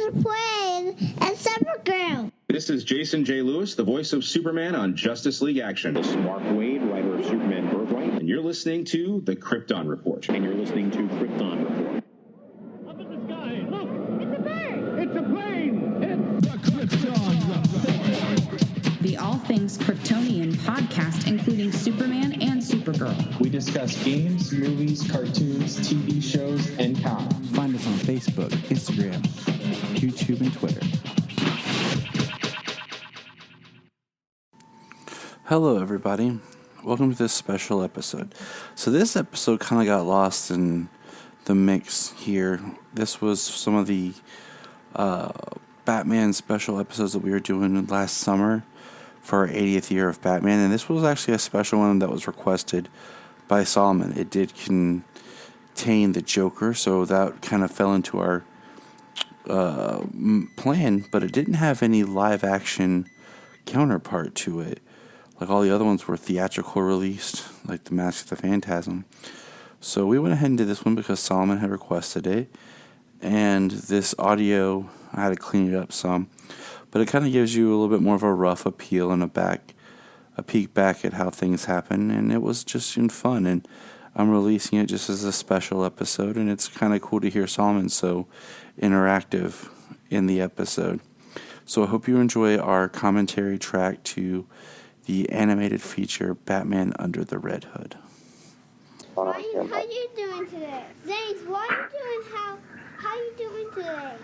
Superman and Supergirl. This is Jason J. Lewis, the voice of Superman on Justice League Action. This is Mark Wade, writer of Superman Birthright. And you're listening to The Krypton Report. And you're listening to Krypton Report. Up in the sky, look! It's a bird! It's a plane! It's the Krypton Report! The All Things Kryptonian podcast, including Superman and Supergirl. We discuss games, movies, cartoons, TV shows, and comics. Find us on Facebook, Instagram, YouTube, and Twitter. Hello, everybody. Welcome to this special episode. So this episode kind of got lost in the mix here. This was some of the Batman special episodes that we were doing last summer for our 80th year of Batman, and this was actually a special one that was requested by Solomon. It did contain the Joker, so that kind of fell into our plan, but it didn't have any live action counterpart to it. Like all the other ones were theatrical released, like The Mask of the Phantasm. So we went ahead and did this one because Solomon had requested it. And this audio, I had to clean it up some. But it kind of gives you a little bit more of a rough appeal and a peek back at how things happen. And it was just fun. And I'm releasing it just as a special episode. And it's kind of cool to hear Solomon so interactive in the episode. So I hope you enjoy our commentary track to the animated feature Batman Under the Red Hood. How you doing today? James, what are you doing? How you doing today?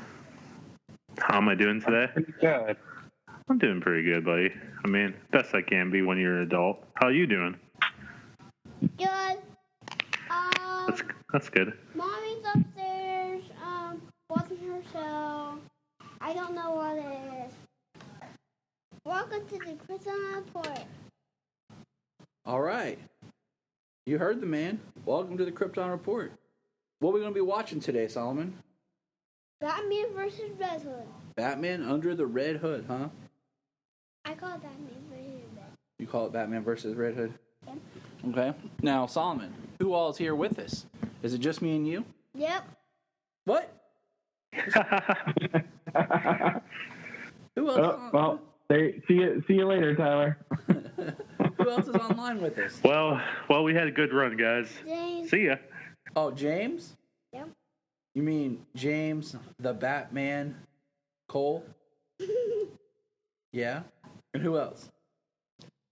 How am I doing today? Pretty good. I'm doing pretty good, buddy. I mean, best I can be when you're an adult. How are you doing? Good. That's good. Mommy's upstairs, watching her show. I don't know what it is. Welcome to the Krypton Report. All right. You heard the man. Welcome to the Krypton Report. What are we going to be watching today, Solomon? Batman versus Red Hood. Batman Under the Red Hood, huh? I call it Batman versus Red. You call it Batman versus Red Hood? Yep. Okay. Now, Solomon, who all is here with us? Is it just me and you? Yep. What? Who else? Well, see you later, Tyler. Who else is online with us? Well, we had a good run, guys. James. See ya. Oh, James? Yep. You mean James the Batman Cole? Yeah. And who else?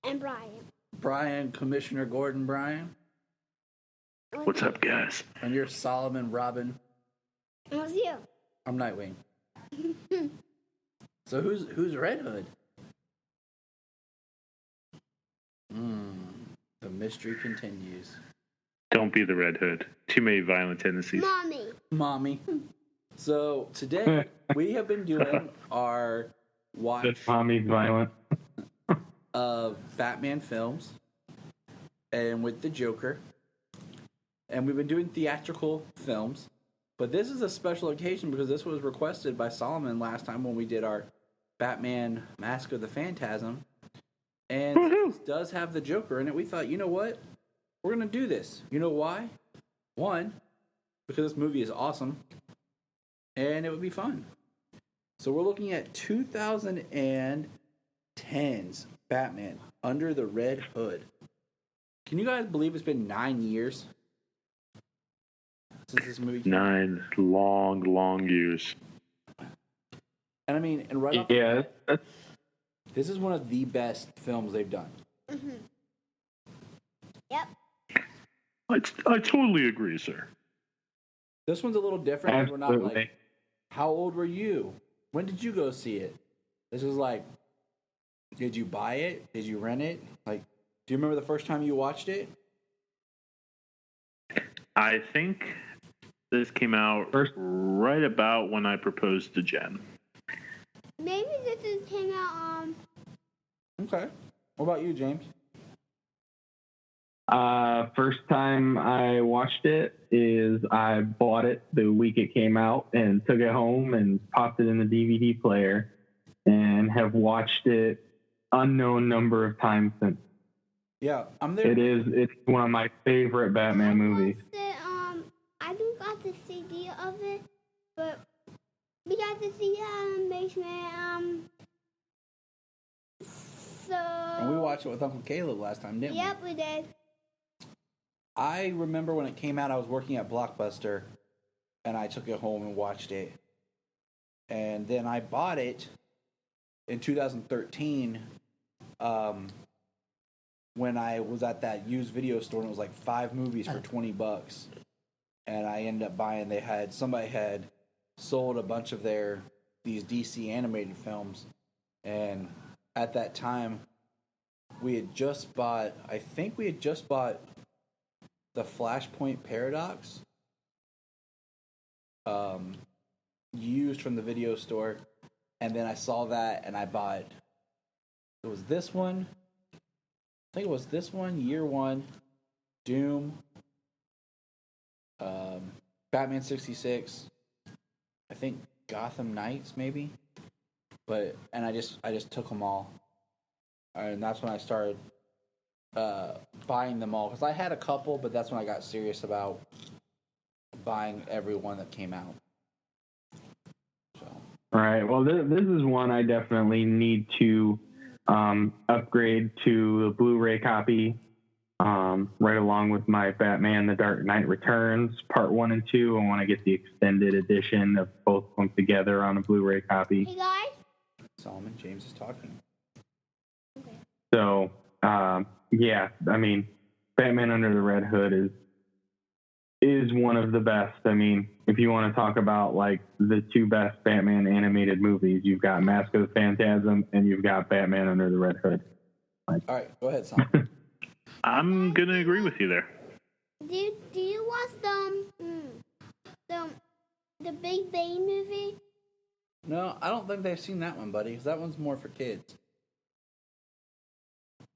And Brian. Brian, Commissioner Gordon Bryan. What's up, guys? And you're Solomon Robin. And what's you? I'm Nightwing. So who's Red Hood? The mystery continues. Don't be the Red Hood. Too many violent tendencies. Mommy. So today we have been doing our watch Just mommy's violent. of Batman films and with the Joker. And we've been doing theatrical films. But this is a special occasion because this was requested by Solomon last time when we did our Batman Mask of the Phantasm. And this does have the Joker in it. We thought, you know what? We're going to do this. You know why? One, because this movie is awesome. And it would be fun. So we're looking at 2010's Batman Under the Red Hood. Can you guys believe it's been 9 years since this movie came out? 9 long years. And I mean, and right off, Yeah, this is one of the best films they've done. Mm-hmm. Yep. I totally agree, sir. This one's a little different. 'Cause we're not like, absolutely. how old were you? When did you go see it? This is like, did you buy it? Did you rent it? Like, do you remember the first time you watched it? I think this came out right about when I proposed to Jen. Maybe this came out Okay. What about you, James? First time I watched it is I bought it the week it came out and took it home and popped it in the DVD player and have watched it unknown number of times since. Yeah, I'm there. It's one of my favorite Batman movies. I do got the CD of it, but we got got to see basement. So. And we watched it with Uncle Caleb last time, didn't we? Yep, we did. I remember when it came out, I was working at Blockbuster, and I took it home and watched it. And then I bought it in 2013 when I was at that used video store, and it was like 5 movies for $20. And I ended up buying. Somebody had sold a bunch of these DC animated films, and at that time, we had just bought. I think we had just bought the Flashpoint Paradox, used from the video store, and then I saw that and I bought. It was this one. I think it was this one. Year One, Doom, Batman 66. I think Gotham Knights maybe, and I just took them all, and that's when I started buying them all, because I had a couple, but that's when I got serious about buying every one that came out. So. All right. Well, this is one I definitely need to upgrade to a Blu-ray copy, right along with my Batman: The Dark Knight Returns Part 1 and 2. I want to get the extended edition of both of them together on a Blu-ray copy. Hey guys. Solomon James is talking. Okay. So, yeah, I mean, Batman Under the Red Hood is one of the best. I mean, if you want to talk about like the 2 best Batman animated movies, you've got Mask of the Phantasm and you've got Batman Under the Red Hood. All right, go ahead, Solomon. I'm going to agree with you there. Do you watch the Big Bang movie? No, I don't think they've seen that one, buddy, because that one's more for kids.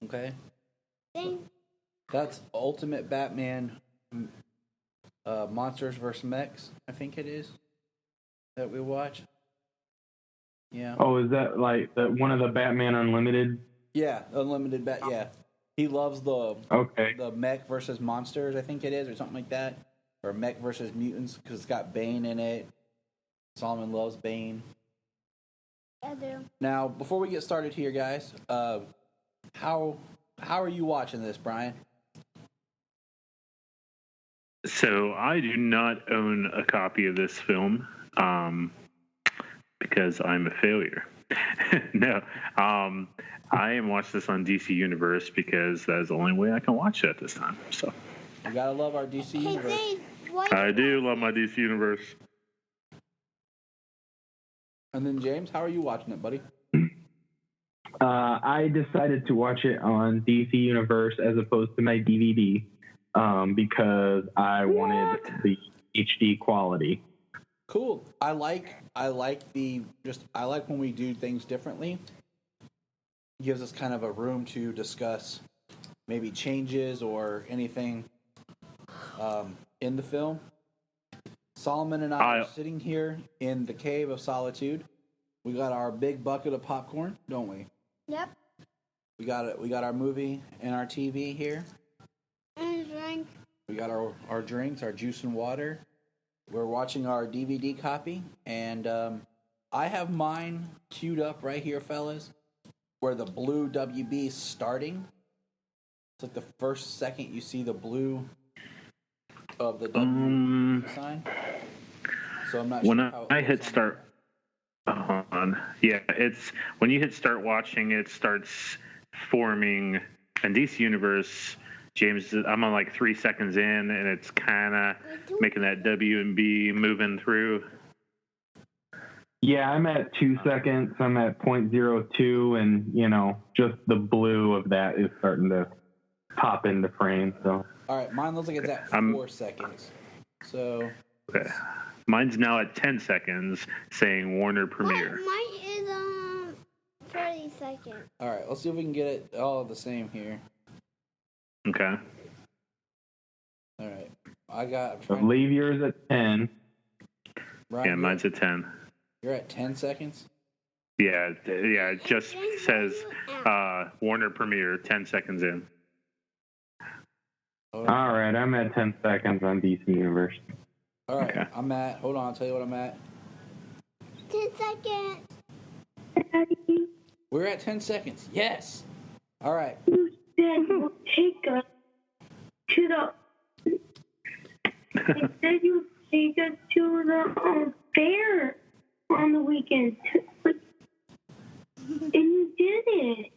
Okay? That's Ultimate Batman Monsters vs. Mechs, I think it is, that we watch. Yeah. Oh, is that like one of the Batman Unlimited? Yeah, Unlimited yeah. He loves the Mech versus Monsters, I think it is, or something like that. Or Mech versus Mutants, because it's got Bane in it. Solomon loves Bane. I do. Now, before we get started here, guys, how are you watching this, Brian? So I do not own a copy of this film because I'm a failure. No, I am watching this on DC Universe because that is the only way I can watch it at this time. So you gotta love our DC Universe. I do love my DC Universe. And then James, how are you watching it, buddy? I decided to watch it on DC Universe as opposed to my DVD because I wanted the HD quality. Cool. I like when we do things differently. It gives us kind of a room to discuss maybe changes or anything in the film. Solomon and I are sitting here in the Cave of Solitude. We got our big bucket of popcorn, don't we? Yep. We got it. We got our movie and our TV here. And drink. We got our drinks, our juice and water. We're watching our DVD copy, and I have mine queued up right here, fellas, where the blue WB is starting. It's like the first second you see the blue of the WB sign. So I'm not when sure how I hit start. Yeah, it's when you hit start watching, it starts forming. In DC Universe, James, I'm on like 3 seconds in, and it's kind of making that W and B moving through. Yeah, I'm at 2 seconds. I'm at 0.02, and just the blue of that is starting to pop into frame. So. All right, mine looks like it's at 4 seconds. So. Okay. Mine's now at 10 seconds, saying Warner Premiere. Mine is 30 seconds. All right, let's see if we can get it all the same here. Okay. All right, I believe yours at 10. Right, yeah, mine's at 10. You're at 10 seconds? Yeah. It just says Warner Premiere 10 seconds in. All right, I'm at 10 seconds on DC Universe. All right, okay. Hold on, I'll tell you what I'm at. 10 seconds. Daddy, We're at 10 seconds. Yes. All right. you said you'll take us to the. You said you'd take us to the fair on the weekend. And you did it.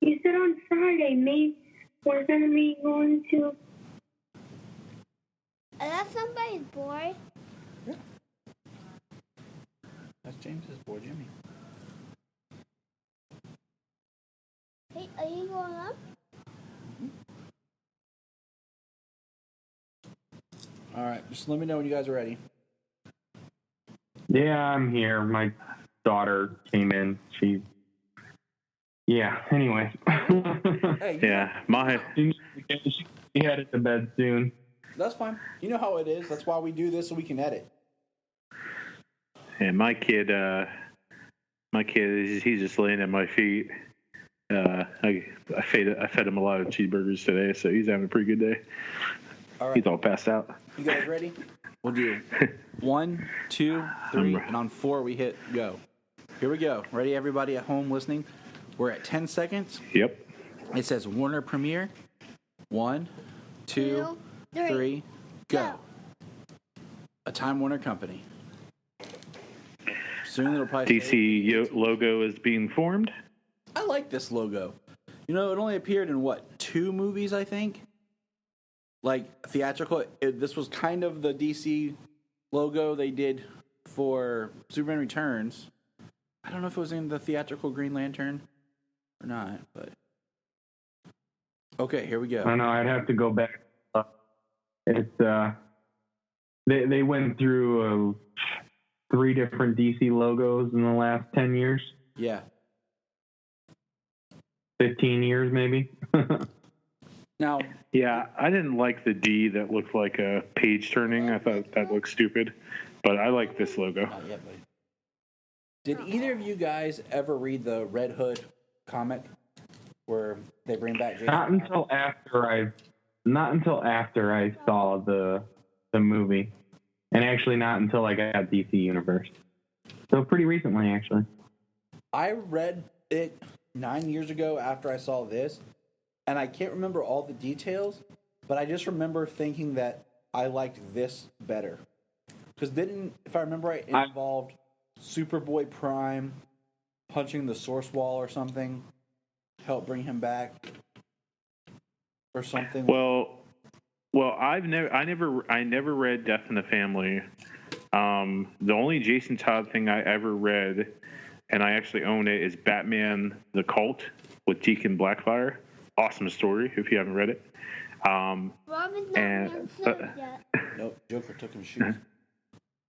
You said on Friday, maybe we're going to be going to. Is that somebody's boy? That's James's boy, Jimmy. Hey, are you going up? All right. Just let me know when you guys are ready. Yeah, I'm here. My daughter came in. Yeah, anyway. Hey, Yeah, my She headed to bed soon. that's fine. You know how it is. That's why we do this so we can edit. and my kid he's just laying at my feet. I fed him a lot of cheeseburgers today, so he's having a pretty good day. All right. He's all passed out. You guys ready? We'll do 1, 2, 3, and on 4 we hit go. Here we go. Ready, everybody at home listening? We're at 10 seconds. Yep. It says Warner Premiere. 1, 2, 3, go. A Time Warner Company. Soon it'll probably say- DC logo is being formed. I like this logo. You know, it only appeared in, 2 movies, I think? Like, theatrical. This was kind of the DC logo they did for Superman Returns. I don't know if it was in the theatrical Green Lantern or not, but... Okay, here we go. I know, I'd have to go back. It's, they went through 3 different DC logos in the last 10 years. Yeah. 15 years, maybe. Now... Yeah, I didn't like the D that looked like a page turning. I thought that looked stupid, but I like this logo. Not yet, buddy. Did either of you guys ever read the Red Hood comic where they bring back Jason? Not until after I saw the movie, and actually not until I got DC Universe. So pretty recently, actually. I read it 9 years ago after I saw this, and I can't remember all the details, but I just remember thinking that I liked this better. Because if I remember right, it involved Superboy Prime punching the source wall or something, help bring him back, or something. Well, I never read Death in the Family. The only Jason Todd thing I ever read, and I actually own it, is Batman: The Cult with Deacon Blackfire. Awesome story if you haven't read it. Robin's not been served yet. Nope, Joker took his shoes.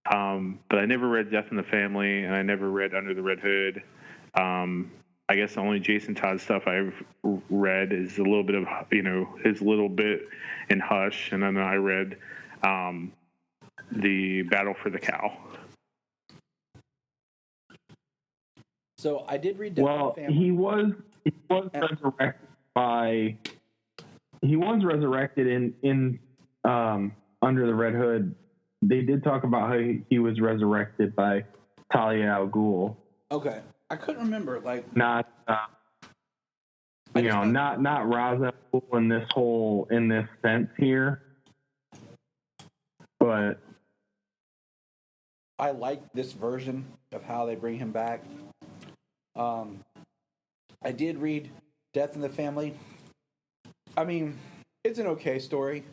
But I never read Death in the Family, and I never read Under the Red Hood. I guess the only Jason Todd stuff I've read is a little bit of, his little bit in Hush, and then I read the Battle for the Cow. So I did read Death in the Family. He was resurrected in Under the Red Hood. They did talk about how he was resurrected by Talia al Ghul. Okay, I couldn't remember. Not not Ra's al Ghul in this sense here, but I like this version of how they bring him back. I did read Death in the Family. I mean, it's an okay story.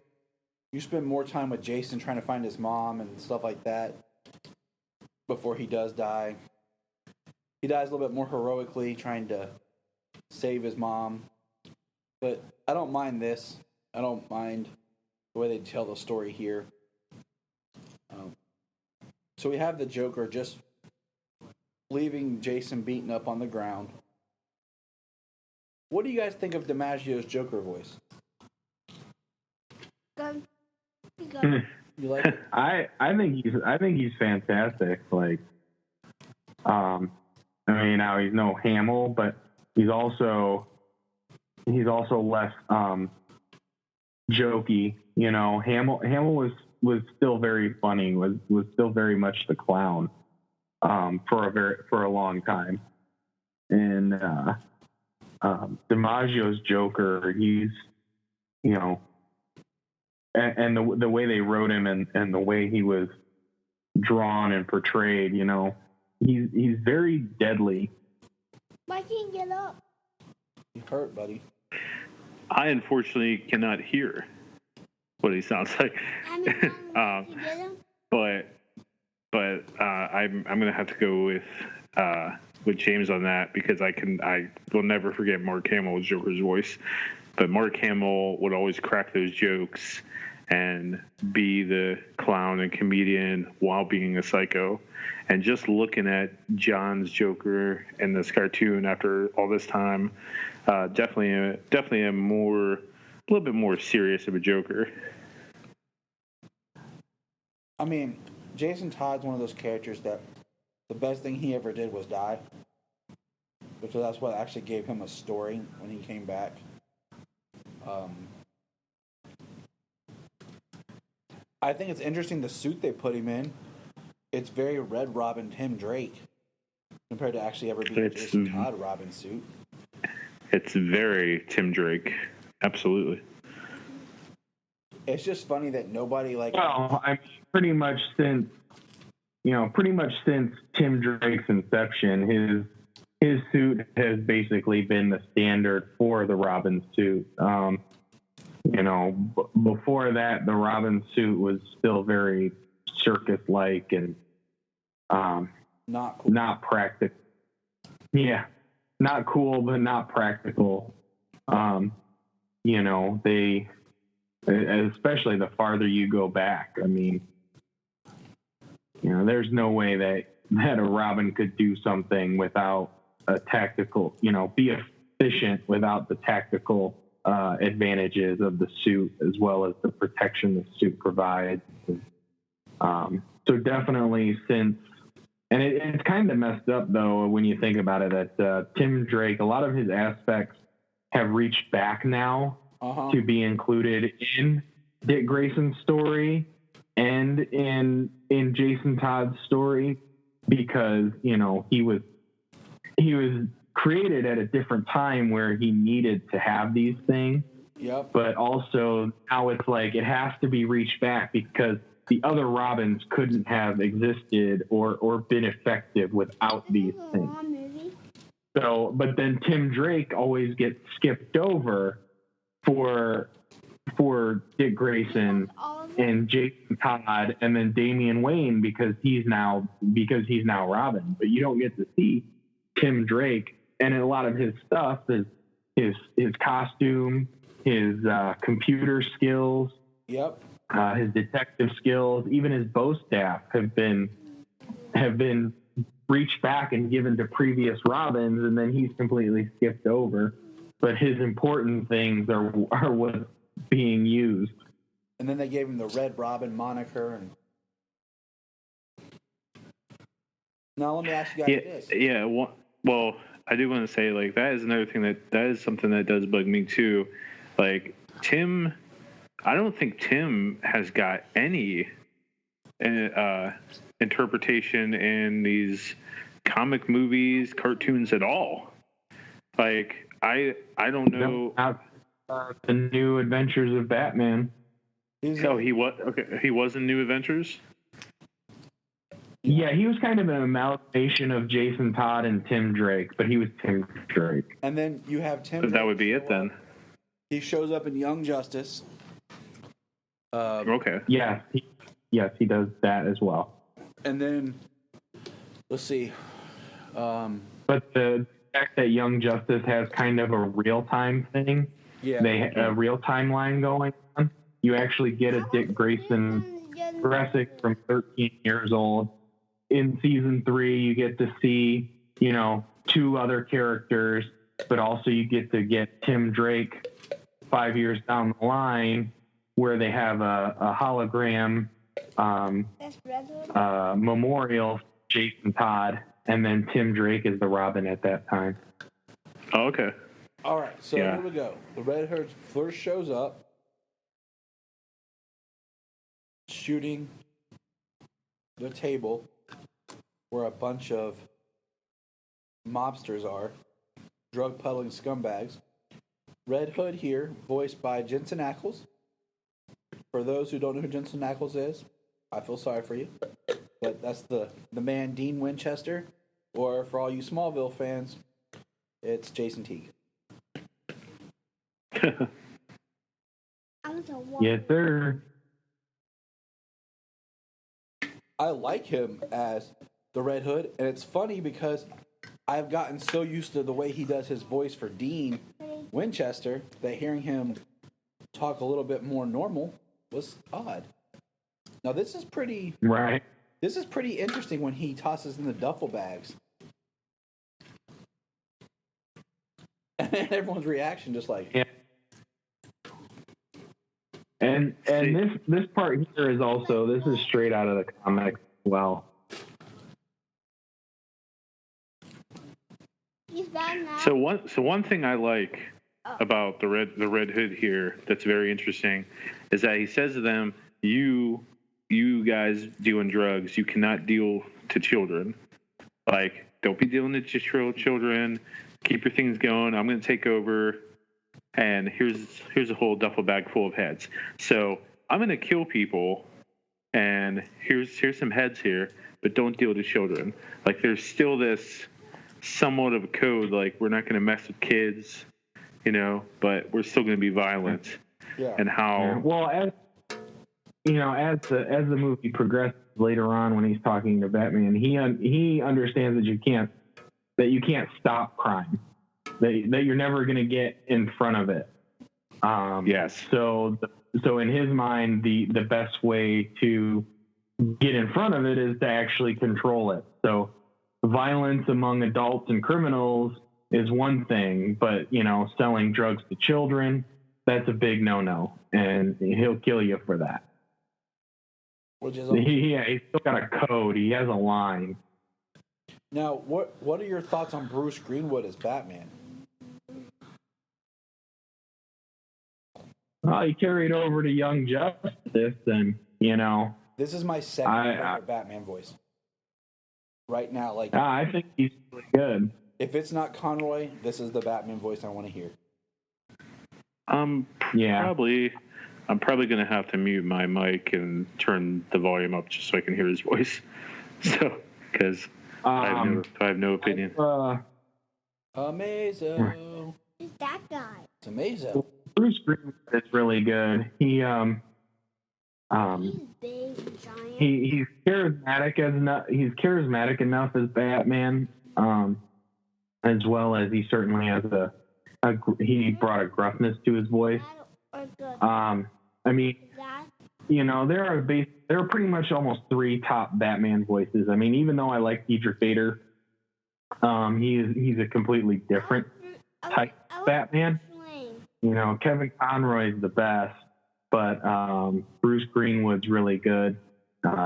You spend more time with Jason trying to find his mom and stuff like that before he does die. He dies a little bit more heroically trying to save his mom. But I don't mind this. I don't mind the way they tell the story here. So we have the Joker just leaving Jason beaten up on the ground. What do you guys think of DiMaggio's Joker voice? Go. You like it? I think he's fantastic. Now he's no Hamill, but he's also less jokey. Hamill was still very funny. Was still very much the clown. for a long time. And DiMaggio's Joker, he's, you know, and the way they wrote him and the way he was drawn and portrayed, you know, he's very deadly. Why can't you get up? You hurt, buddy. I unfortunately cannot hear what he sounds like. I mean, you get him? but I'm gonna have to go with James on that, because I will never forget Mark Hamill's Joker's voice. But Mark Hamill would always crack those jokes and be the clown and comedian while being a psycho. And just looking at John's Joker in this cartoon after all this time, definitely a little bit more serious of a Joker. I mean, Jason Todd's one of those characters that the best thing he ever did was die, because that's what actually gave him a story when he came back. I think it's interesting the suit they put him in. It's very Red Robin Tim Drake compared to actually ever being a Jason Todd Robin suit. It's very Tim Drake, absolutely. It's just funny that nobody like. Well, I mean, pretty much since Tim Drake's inception, his suit has basically been the standard for the Robin suit. You know, before that, the Robin suit was still very circus-like and not cool. Not practical. Yeah, not cool, but not practical. You know, they, especially the farther you go back. I mean, you know, there's no way that a Robin could do something without a tactical, you know, be efficient without the tactical advantages of the suit, as well as the protection the suit provides. So definitely and it's kind of messed up though when you think about it, that Tim Drake, a lot of his aspects have reached back now to be included in Dick Grayson's story and in Jason Todd's story, because, you know, he was created at a different time where he needed to have these things. Yep. But also now it's like it has to be reached back because the other Robins couldn't have existed or been effective without these things. So, but then Tim Drake always gets skipped over for Dick Grayson and Jason Todd and then Damian Wayne because he's now Robin. But you don't get to see Tim Drake and a lot of his stuff, his costume, his computer skills. Yep. His detective skills, even his bow staff have been reached back and given to previous Robins, and then he's completely skipped over. But his important things are what's being used. And then they gave him the Red Robin moniker. And now let me ask you guys this. Yeah. Well, I do want to say, like, that is another thing that is something that does bug me too. Like, Tim, I don't think Tim has got any interpretation in these comic movies, cartoons at all. Like, I don't know. The New Adventures of Batman. He was in New Adventures? Yeah, he was kind of an amalgamation of Jason Todd and Tim Drake, but he was Tim Drake. And then you have Tim Drake. That would be it then. He shows up in Young Justice. Okay. Yes, he does that as well. And then, let's see. But the fact that Young Justice has kind of a real-time thing, a real timeline going on, you actually get a Dick Grayson Gressick from 13 years old. In season 3, you get to see, you know, 2 other characters, but also you get to get Tim Drake 5 years down the line, where they have a hologram memorial for Jason Todd, and then Tim Drake is the Robin at that time. Oh, okay. All right, so here we go. The Redhood first shows up, shooting the table where a bunch of mobsters are, drug peddling scumbags. Red Hood here, voiced by Jensen Ackles. For those who don't know who Jensen Ackles is, I feel sorry for you. But that's the man Dean Winchester. Or for all you Smallville fans, it's Jason Teague. Yes, sir. I like him as the Red Hood, and it's funny because I've gotten so used to the way he does his voice for Dean Winchester that hearing him talk a little bit more normal was odd. Now this is pretty Right. This is pretty interesting when he tosses in the duffel bags. And everyone's reaction just like, Yeah. And this part here is also, this is straight out of the comics as well. He's bad now. So one thing I like about the Red Hood here that's very interesting is that he says to them, you guys doing drugs, you cannot deal to children. Like, don't be dealing to children. Keep your things going. I'm going to take over. And here's a whole duffel bag full of heads. So I'm going to kill people, and here's some heads here, but don't deal to children. Like, there's still this somewhat of a code. Like, we're not going to mess with kids, but we're still going to be violent. yeah. And how? Well, as the movie progresses later on, when he's talking to Batman, he understands that you can't stop crime, that you're never going to get in front of it. Yes. So in his mind, the best way to get in front of it is to actually control it. So violence among adults and criminals is one thing, but selling drugs to children, that's a big no-no, and he'll kill you for that. Which is He's still got a code. He has a line. Now, what are your thoughts on Bruce Greenwood as Batman? Well, he carried over to Young Justice, and This is my second favorite Batman voice. Right now, like I think he's really good. if it's not Conroy, this is the Batman voice I want to hear. I'm probably going to have to mute my mic and turn the volume up just so I can hear his voice. So, because I have no opinion. Amazing. Who's that guy? It's amazing. Bruce Greenwood is really good. He He's big and giant. he's charismatic enough as Batman, as well as he certainly has he brought a gruffness to his voice. I mean, there are pretty much almost 3 top Batman voices. I mean, even though I like Diedrich Bader, he's a completely different type of Batman. Kevin Conroy's the best, but Bruce Greenwood's really good.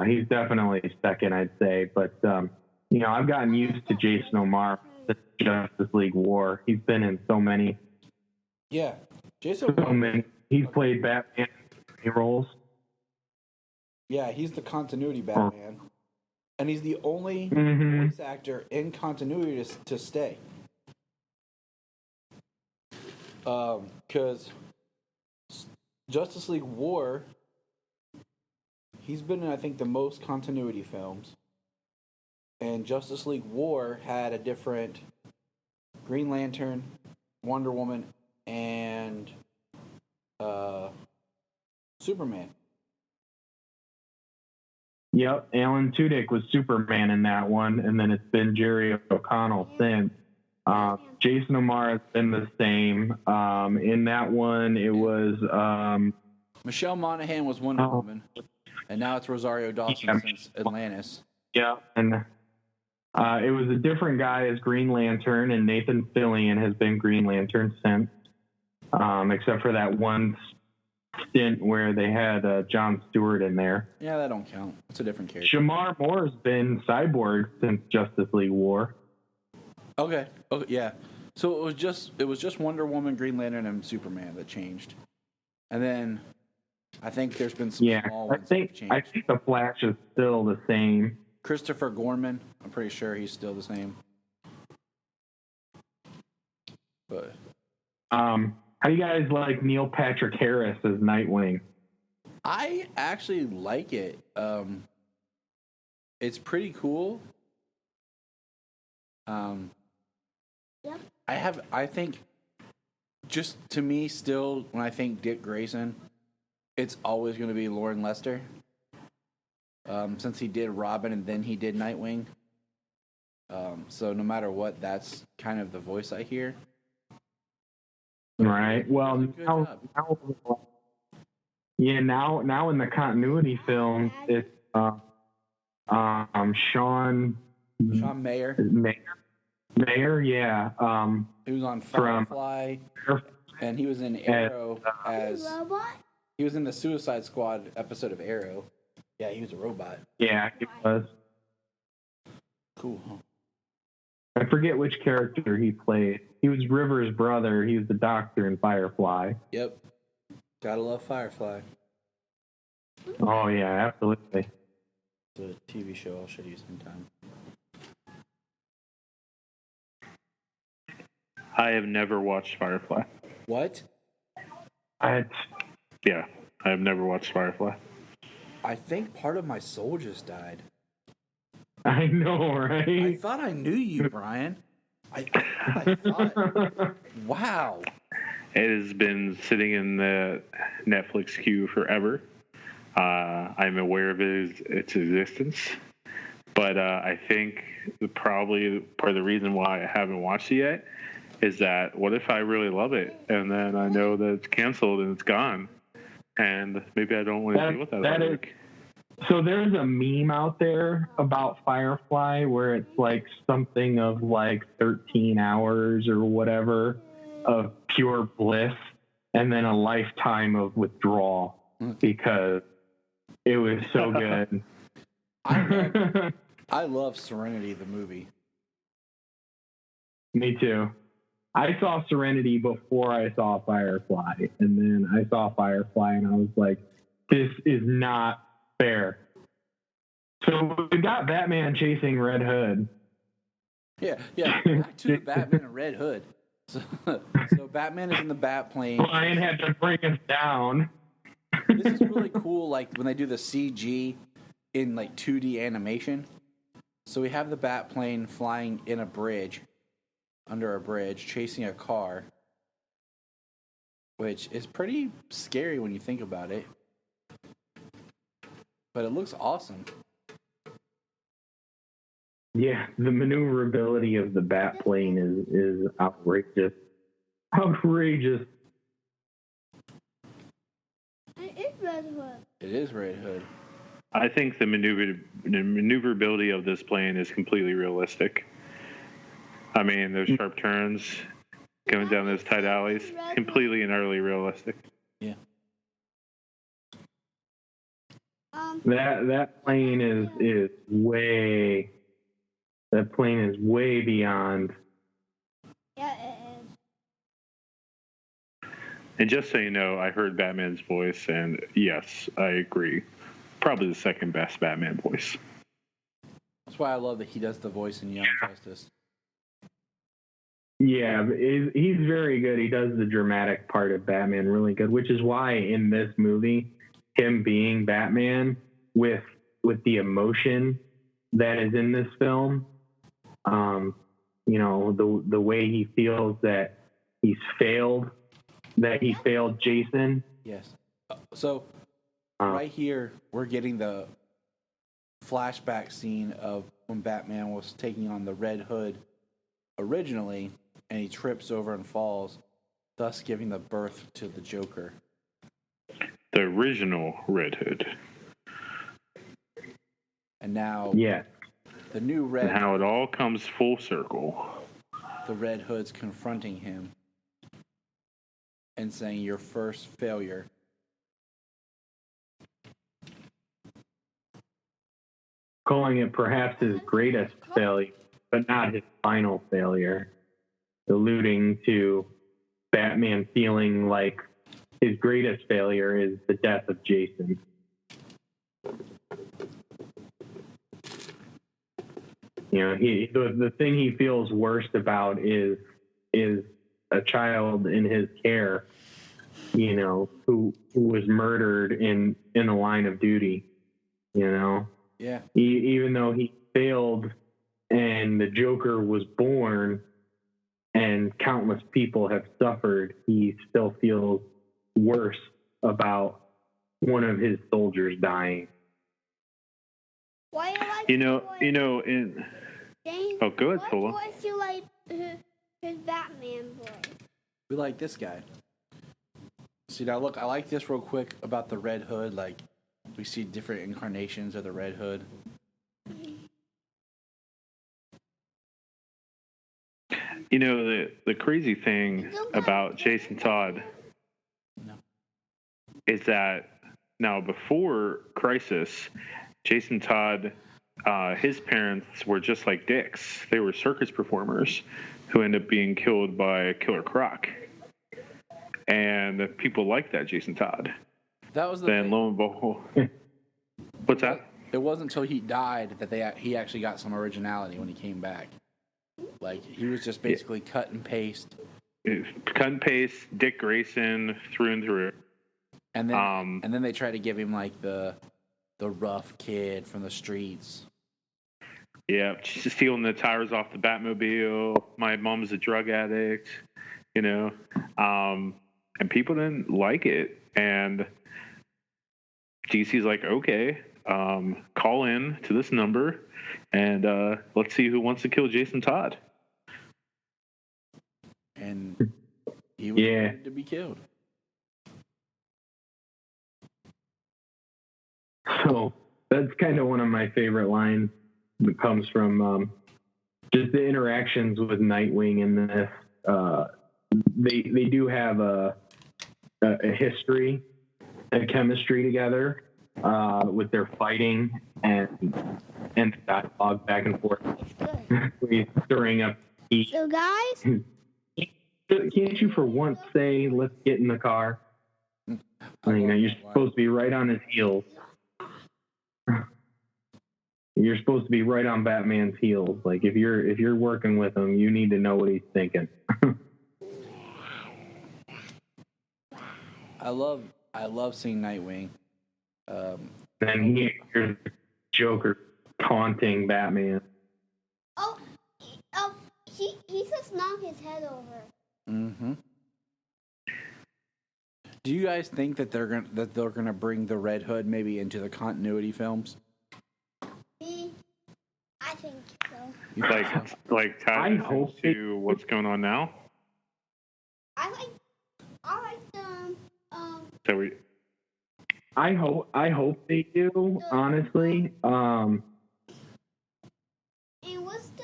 He's definitely second, I'd say. But I've gotten used to Jason O'Mara since Justice League War. He's been in so many. Yeah, Jason. He's played Batman roles. Yeah, he's the continuity Batman, and he's the only voice actor in continuity to stay. Because Justice League War, he's been in, I think, the most continuity films. And Justice League War had a different Green Lantern, Wonder Woman, and Superman. Yep, Alan Tudyk was Superman in that one, and then it's been Jerry O'Connell since. Jason O'Mara's been the same. In that one, it was Michelle Monaghan was Wonder Woman, and now it's Rosario Dawson since Atlantis. Yeah, and it was a different guy as Green Lantern, and Nathan Fillion has been Green Lantern since, except for that one stint where they had Jon Stewart in there. Yeah, that don't count. It's a different character. Shamar Moore's been Cyborg since Justice League War. Okay. Yeah. So it was just Wonder Woman, Green Lantern, and Superman that changed, and then I think there's been some small ones that changed. I think the Flash is still the same. Christopher Gorman. I'm pretty sure he's still the same. But How do you guys like Neil Patrick Harris as Nightwing? I actually like it. It's pretty cool. Yep. I think, just to me, still, when I think Dick Grayson, it's always going to be Lauren Lester. Since he did Robin and then he did Nightwing. So no matter what, that's kind of the voice I hear. Right. Well, Good now in the continuity film, it's Sean Mayer. Mayer, yeah. He was on From- Firefly, and he was in Arrow as Robot? he was in the Suicide Squad episode of Arrow. Yeah, he was a robot. Yeah, he was. Cool. Huh? I forget which character he played. He was River's brother. He was the doctor in Firefly. Yep. Gotta love Firefly. Oh yeah, absolutely. The TV show I'll show you sometime. I have never watched Firefly. What? I have never watched Firefly. I think part of my soul just died. I know, right? I thought I knew you, Brian. I thought. Wow. It has been sitting in the Netflix queue forever. I'm aware of its existence, but I think probably part of the reason why I haven't watched it yet is that what if I really love it and then I know that it's canceled and it's gone, and maybe I don't want to deal with that. So there's a meme out there about Firefly where it's like something of like 13 hours or whatever of pure bliss and then a lifetime of withdrawal because it was so good. I love Serenity, the movie. Me too. I saw Serenity before I saw Firefly, and then I saw Firefly and I was like, this is not fair. So we got Batman chasing Red Hood. Yeah. Back to the Batman and Red Hood. So Batman is in the Batplane. Brian had to bring us down. This is really cool, like when they do the CG in like 2D animation. So we have the Batplane flying in a bridge, under a bridge, chasing a car, which is pretty scary when you think about it. But it looks awesome. Yeah, the maneuverability of the Batplane is outrageous. Outrageous. It is Red Hood. It is Red Hood. I think the maneuverability of this plane is completely realistic. I mean, those sharp turns, going down those tight alleys, completely and utterly realistic. Yeah. That plane is way. That plane is way beyond. Yeah, it is. And just so you know, I heard Batman's voice, and yes, I agree. Probably the second best Batman voice. That's why I love that he does the voice in Young Justice. Yeah, he's very good. He does the dramatic part of Batman really good, which is why in this movie, him being Batman with the emotion that is in this film, the way he feels that he failed Jason. Yes. So right here, we're getting the flashback scene of when Batman was taking on the Red Hood originally, and he trips over and falls, thus giving the birth to the Joker. The original Red Hood. And now, yeah, the new Red and how it all comes full circle. The Red Hood's confronting him and saying, "Your first failure." Calling it perhaps his greatest failure, but not his final failure. Alluding to Batman feeling like his greatest failure is the death of Jason. the thing he feels worst about is a child in his care, who was murdered in the line of duty. Yeah. Even though he failed and the Joker was born and countless people have suffered, he still feels worse about one of his soldiers dying. Why do you like in James, oh, go ahead, why Sola. do I feel like his Batman voice? We like this guy. See, now look, I like this real quick about the Red Hood. Like, we see different incarnations of the Red Hood. The crazy thing about Jason Todd is that now before Crisis, Jason Todd, his parents were just like dicks. They were circus performers who ended up being killed by Killer Croc. And people liked that Jason Todd. That was the then thing. Lo and behold, what's that? It wasn't until he died that he actually got some originality when he came back. Like, he was just basically cut and paste. Cut and paste, Dick Grayson through and through. And then they tried to give him like the rough kid from the streets. Yeah, just stealing the tires off the Batmobile. My mom's a drug addict, and people didn't like it. And DC's like, okay, call in to this number, and let's see who wants to kill Jason Todd. And he was ready to be killed. So that's kind of one of my favorite lines that comes from just the interactions with Nightwing in this. They do have a history, a chemistry together with their fighting and dialogue back and forth. He's stirring up heat. So guys, can't you for once say, "Let's get in the car"? You're supposed to be right on his heels. You're supposed to be right on Batman's heels. Like if you're working with him, you need to know what he's thinking. I love seeing Nightwing. And here's Joker taunting Batman. He just knocked his head over. Mm-hmm. Do you guys think that they're gonna bring the Red Hood maybe into the continuity films? I think so. Like tie it into what's going on now. I like them. So we. I hope they do. Honestly, And what's the?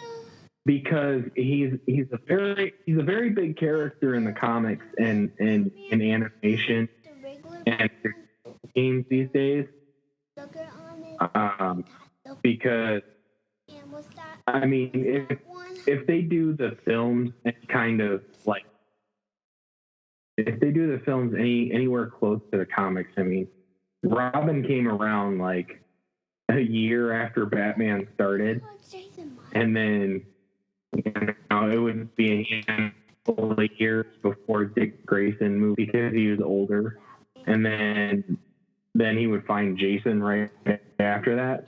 Because he's a very big character in the comics and in animation and games these days. Because I mean, if they do the films and kind of like if they do the films anywhere close to the comics, I mean, Robin came around like a year after Batman started, and then it would be a handful of years before Dick Grayson moved because he was older, and then he would find Jason right after that.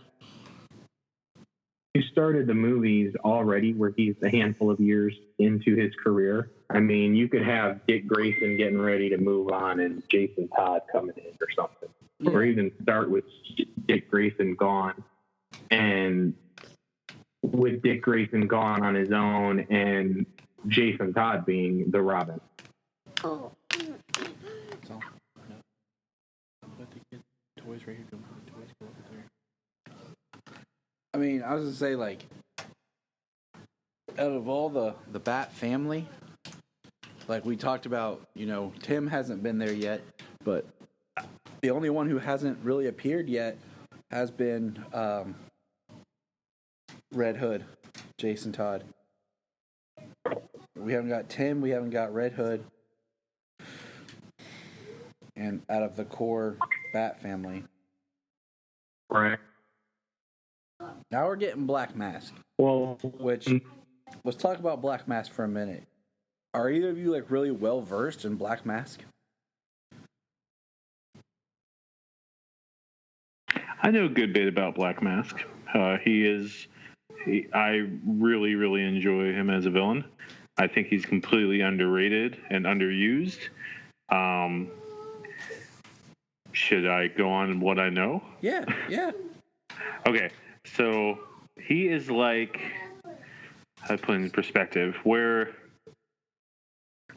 He started the movies already where he's a handful of years into his career. I mean, you could have Dick Grayson getting ready to move on and Jason Todd coming in or something. Yeah. Or even start with Dick Grayson gone and with Dick Grayson gone on his own and Jason Todd being the Robin. Oh. So, no. Let the kid toys right here. Toys go over there. I mean, I was gonna say, like, out of all the Bat family, like we talked about, Tim hasn't been there yet, but the only one who hasn't really appeared yet has been Red Hood, Jason Todd. We haven't got Tim, we haven't got Red Hood, and out of the core Bat family. Right. Now we're getting Black Mask. Well, Which, let's talk about Black Mask for a minute. Are either of you like really well versed in Black Mask? I know a good bit about Black Mask. I really, really enjoy him as a villain. I think he's completely underrated and underused. Should I go on what I know? Yeah. Okay, so he is like, I put in perspective, where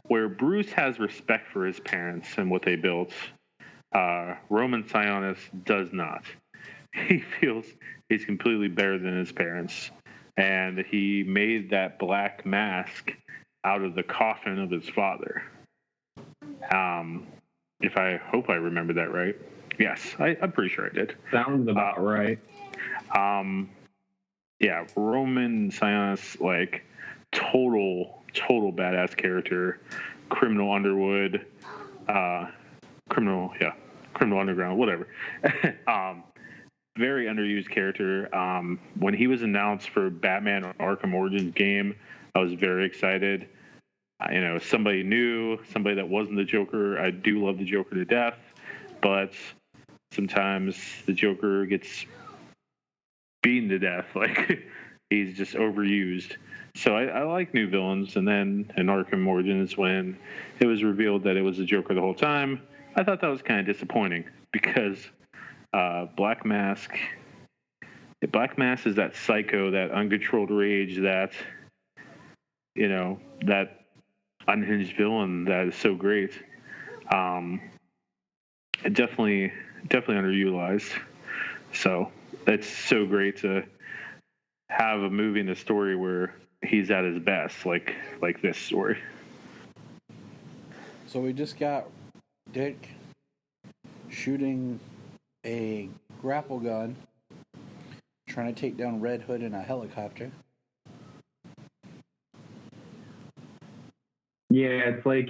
Bruce has respect for his parents and what they built, Roman Sionis does not. He feels he's completely better than his parents, and he made that black mask out of the coffin of his father. If I hope I remember that right. Yes, I'm pretty sure I did. Sounds about right. Yeah, Roman Sionis, like total badass character, criminal Underwood, criminal underground, whatever. Very underused character. When he was announced for Batman Arkham Origins game, I was very excited. Somebody new, somebody that wasn't the Joker. I do love the Joker to death, but sometimes the Joker gets beaten to death. Like, he's just overused. So I like new villains. And then in Arkham Origins, when it was revealed that it was the Joker the whole time, I thought that was kind of disappointing because Black Mask is that psycho, that uncontrolled rage, that that unhinged villain that is so great. Definitely underutilized. So it's so great to have a movie and a story where he's at his best, like this story. So we just got Dick shooting a grapple gun, trying to take down Red Hood in a helicopter. Yeah, it's like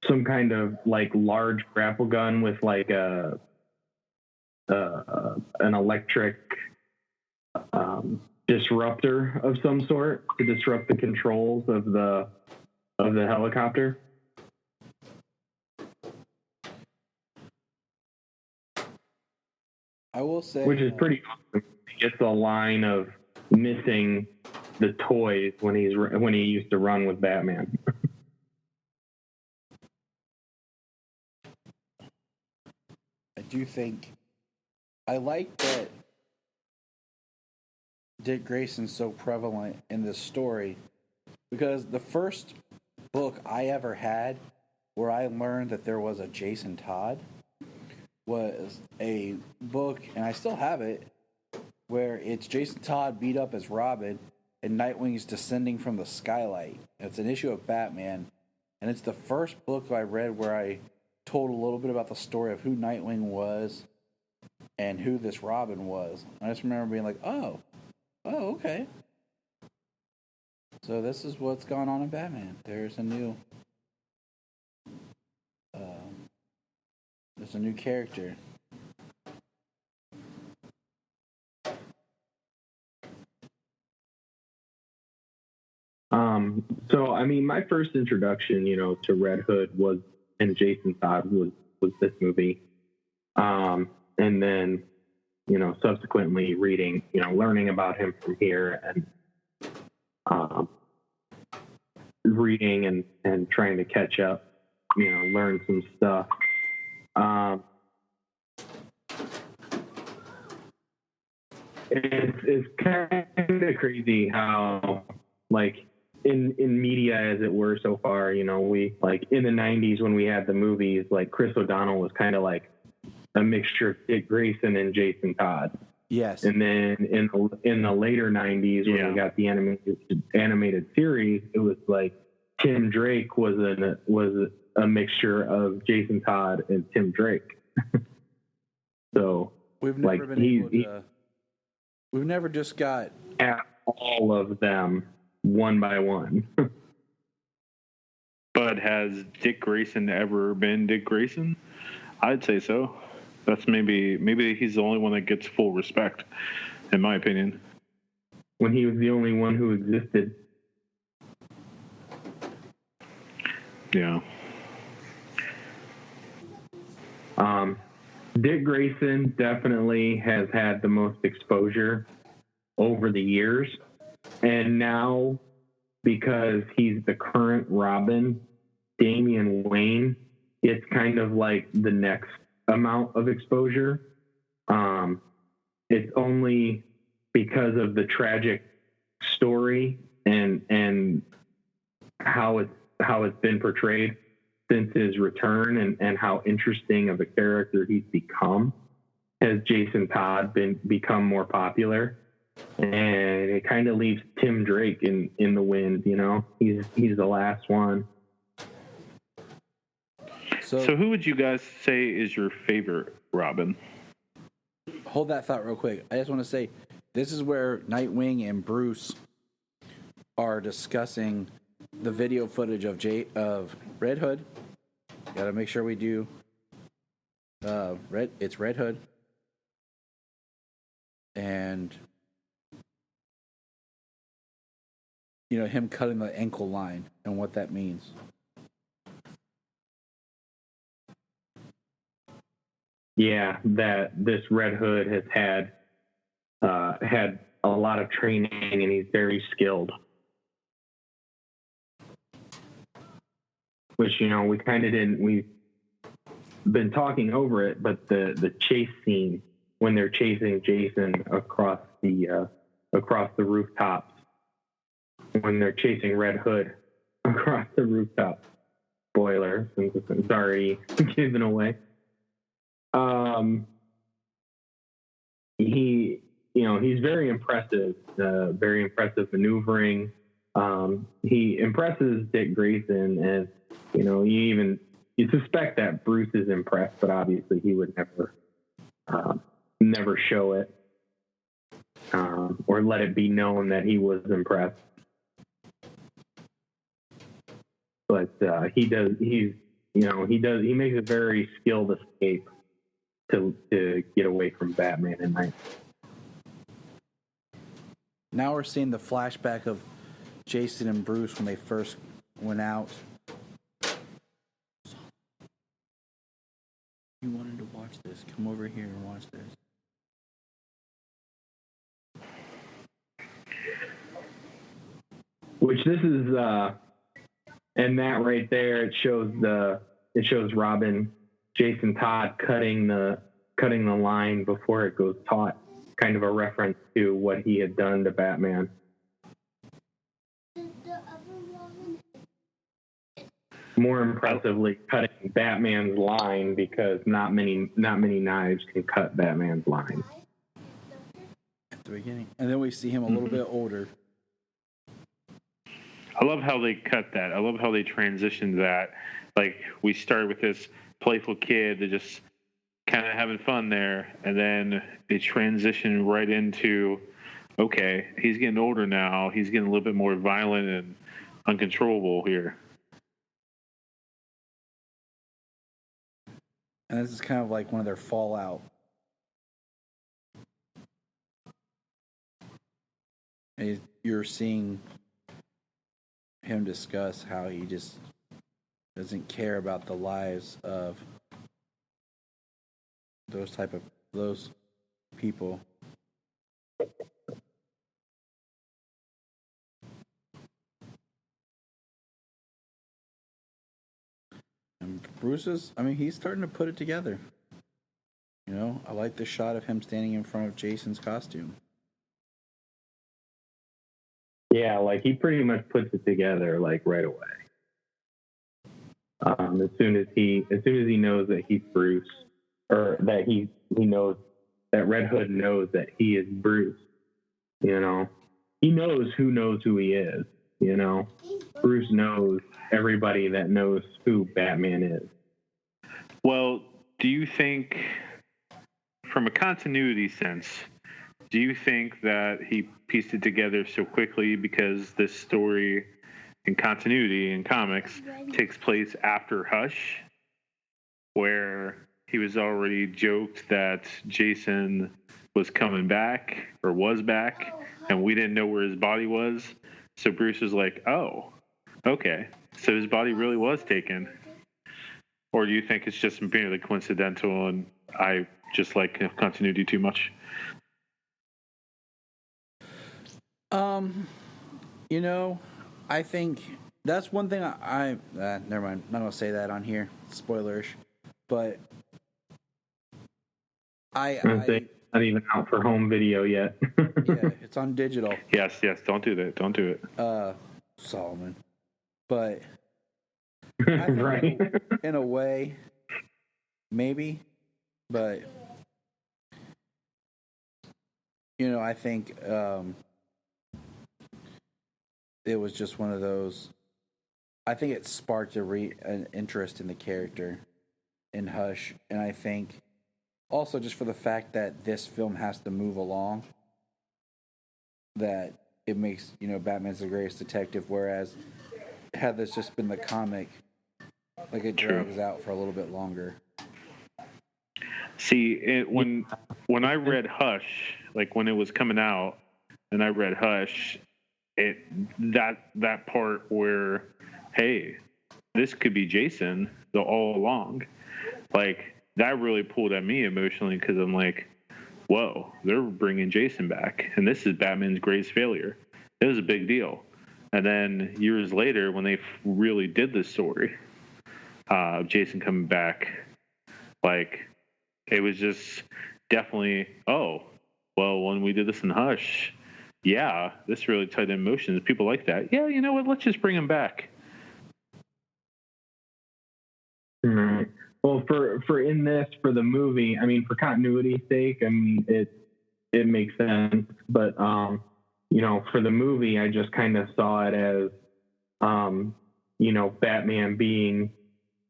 some kind of like large grapple gun with like an electric disruptor of some sort to disrupt the controls of the helicopter. I will say, which is pretty awesome. He gets a line of missing the toys when he used to run with Batman. I do think I like that Dick Grayson's so prevalent in this story because the first book I ever had where I learned that there was a Jason Todd was a book, and I still have it, where it's Jason Todd beat up as Robin and Nightwing's descending from the skylight. It's an issue of Batman, and it's the first book I read where I told a little bit about the story of who Nightwing was and who this Robin was. I just remember being like, oh, okay. So this is what's going on in Batman. There's a new character. So I mean, my first introduction, to Red Hood and Jason Todd was this movie, and then subsequently reading, learning about him from here and reading and trying to catch up, learn some stuff. It's kind of crazy how, like, in media, as it were, so far, we, like, in the 90s when we had the movies, like, Chris O'Donnell was kind of like a mixture of Dick Grayson and Jason Todd. Yes. And then in the later 90s when we got the animated series, it was like Tim Drake was a mixture of Jason Todd and Tim Drake. So we've never been able to. We've never just got at all of them one by one. But but has Dick Grayson ever been Dick Grayson? I'd say so. That's maybe he's the only one that gets full respect, in my opinion. When he was the only one who existed. Yeah. Dick Grayson definitely has had the most exposure over the years. And now, because he's the current Robin, Damian Wayne gets kind of like the next amount of exposure. It's only because of the tragic story and how it's been portrayed since his return and how interesting of a character he's become has Jason Todd become more popular. And it kind of leaves Tim Drake in the wind, you know. He's the last one. So who would you guys say is your favorite Robin? Hold that thought real quick. I just want to say this is where Nightwing and Bruce are discussing the video footage of Red Hood. Got to make sure we do it's Red Hood. And you know, him cutting the ankle line and what that means. Yeah, that this Red Hood has had a lot of training and he's very skilled. Which, you know, we kind of didn't. We've been talking over it, but the chase scene when they're chasing Jason across the rooftops, when they're chasing Red Hood across the rooftop. Spoiler, since it's already given away. He's very impressive maneuvering. He impresses Dick Grayson, and you know, you suspect that Bruce is impressed, but obviously he would never show it or let it be known that he was impressed. But he makes a very skilled escape to get away from Batman at night. Now we're seeing the flashback of Jason and Bruce when they first went out. You wanted to watch this. Come over here and watch this. Which this is, and that right there, it shows Robin, Jason Todd cutting the line before it goes taut. Kind of a reference to what he had done to Batman. More impressively, cutting Batman's line because not many knives can cut Batman's line. At the beginning, and then we see him a little bit older. I love how they cut that. I love how they transitioned that. Like, we start with this playful kid that just kind of having fun there, and then they transition right into, okay, he's getting older now. He's getting a little bit more violent and uncontrollable here. And this is kind of like one of their fallout. And you're seeing him discuss how he just doesn't care about the lives of those people. And Bruce he's starting to put it together. You know, I like the shot of him standing in front of Jason's costume. Yeah, like he pretty much puts it together like right away. As soon as he knows that he's Bruce, or that he knows that Red Hood knows that he is Bruce, you know, he knows who he is. You know, Bruce knows everybody that knows who Batman is. Well, do you think, from a continuity sense, do you think that he pieced it together so quickly because this story in continuity in comics takes place after Hush, where he was already joked that Jason was coming back or was back, and we didn't know where his body was. So Bruce was like, oh, okay. So his body really was taken. Or do you think it's just merely coincidental and I just like continuity too much? You know, I think that's one thing I never mind. I'm not gonna say that on here. Spoilerish, but I not even out for home video yet. yeah, it's on digital. Yes, don't do that. Don't do it. Solomon, but I think right. in a way, maybe, but you know, I think it was just one of those. I think it sparked an interest in the character in Hush, and I think also just for the fact that this film has to move along, that it makes, you know, Batman's the greatest detective, whereas had this just been the comic, like it drags out for a little bit longer. See, when I read Hush, like when it was coming out, and I read Hush, that part where, hey, this could be Jason all along, like that really pulled at me emotionally because I'm like, whoa, they're bringing Jason back, and this is Batman's greatest failure. It was a big deal. And then years later, when they really did this story, Jason coming back, like it was just definitely, oh, well, when we did this in Hush, yeah, this really tied in emotions. People like that. Yeah, you know what? Let's just bring him back. Right. Well, for in this, for the movie, I mean, for continuity's sake, I mean, it makes sense. But you know, for the movie, I just kind of saw it as, you know, Batman being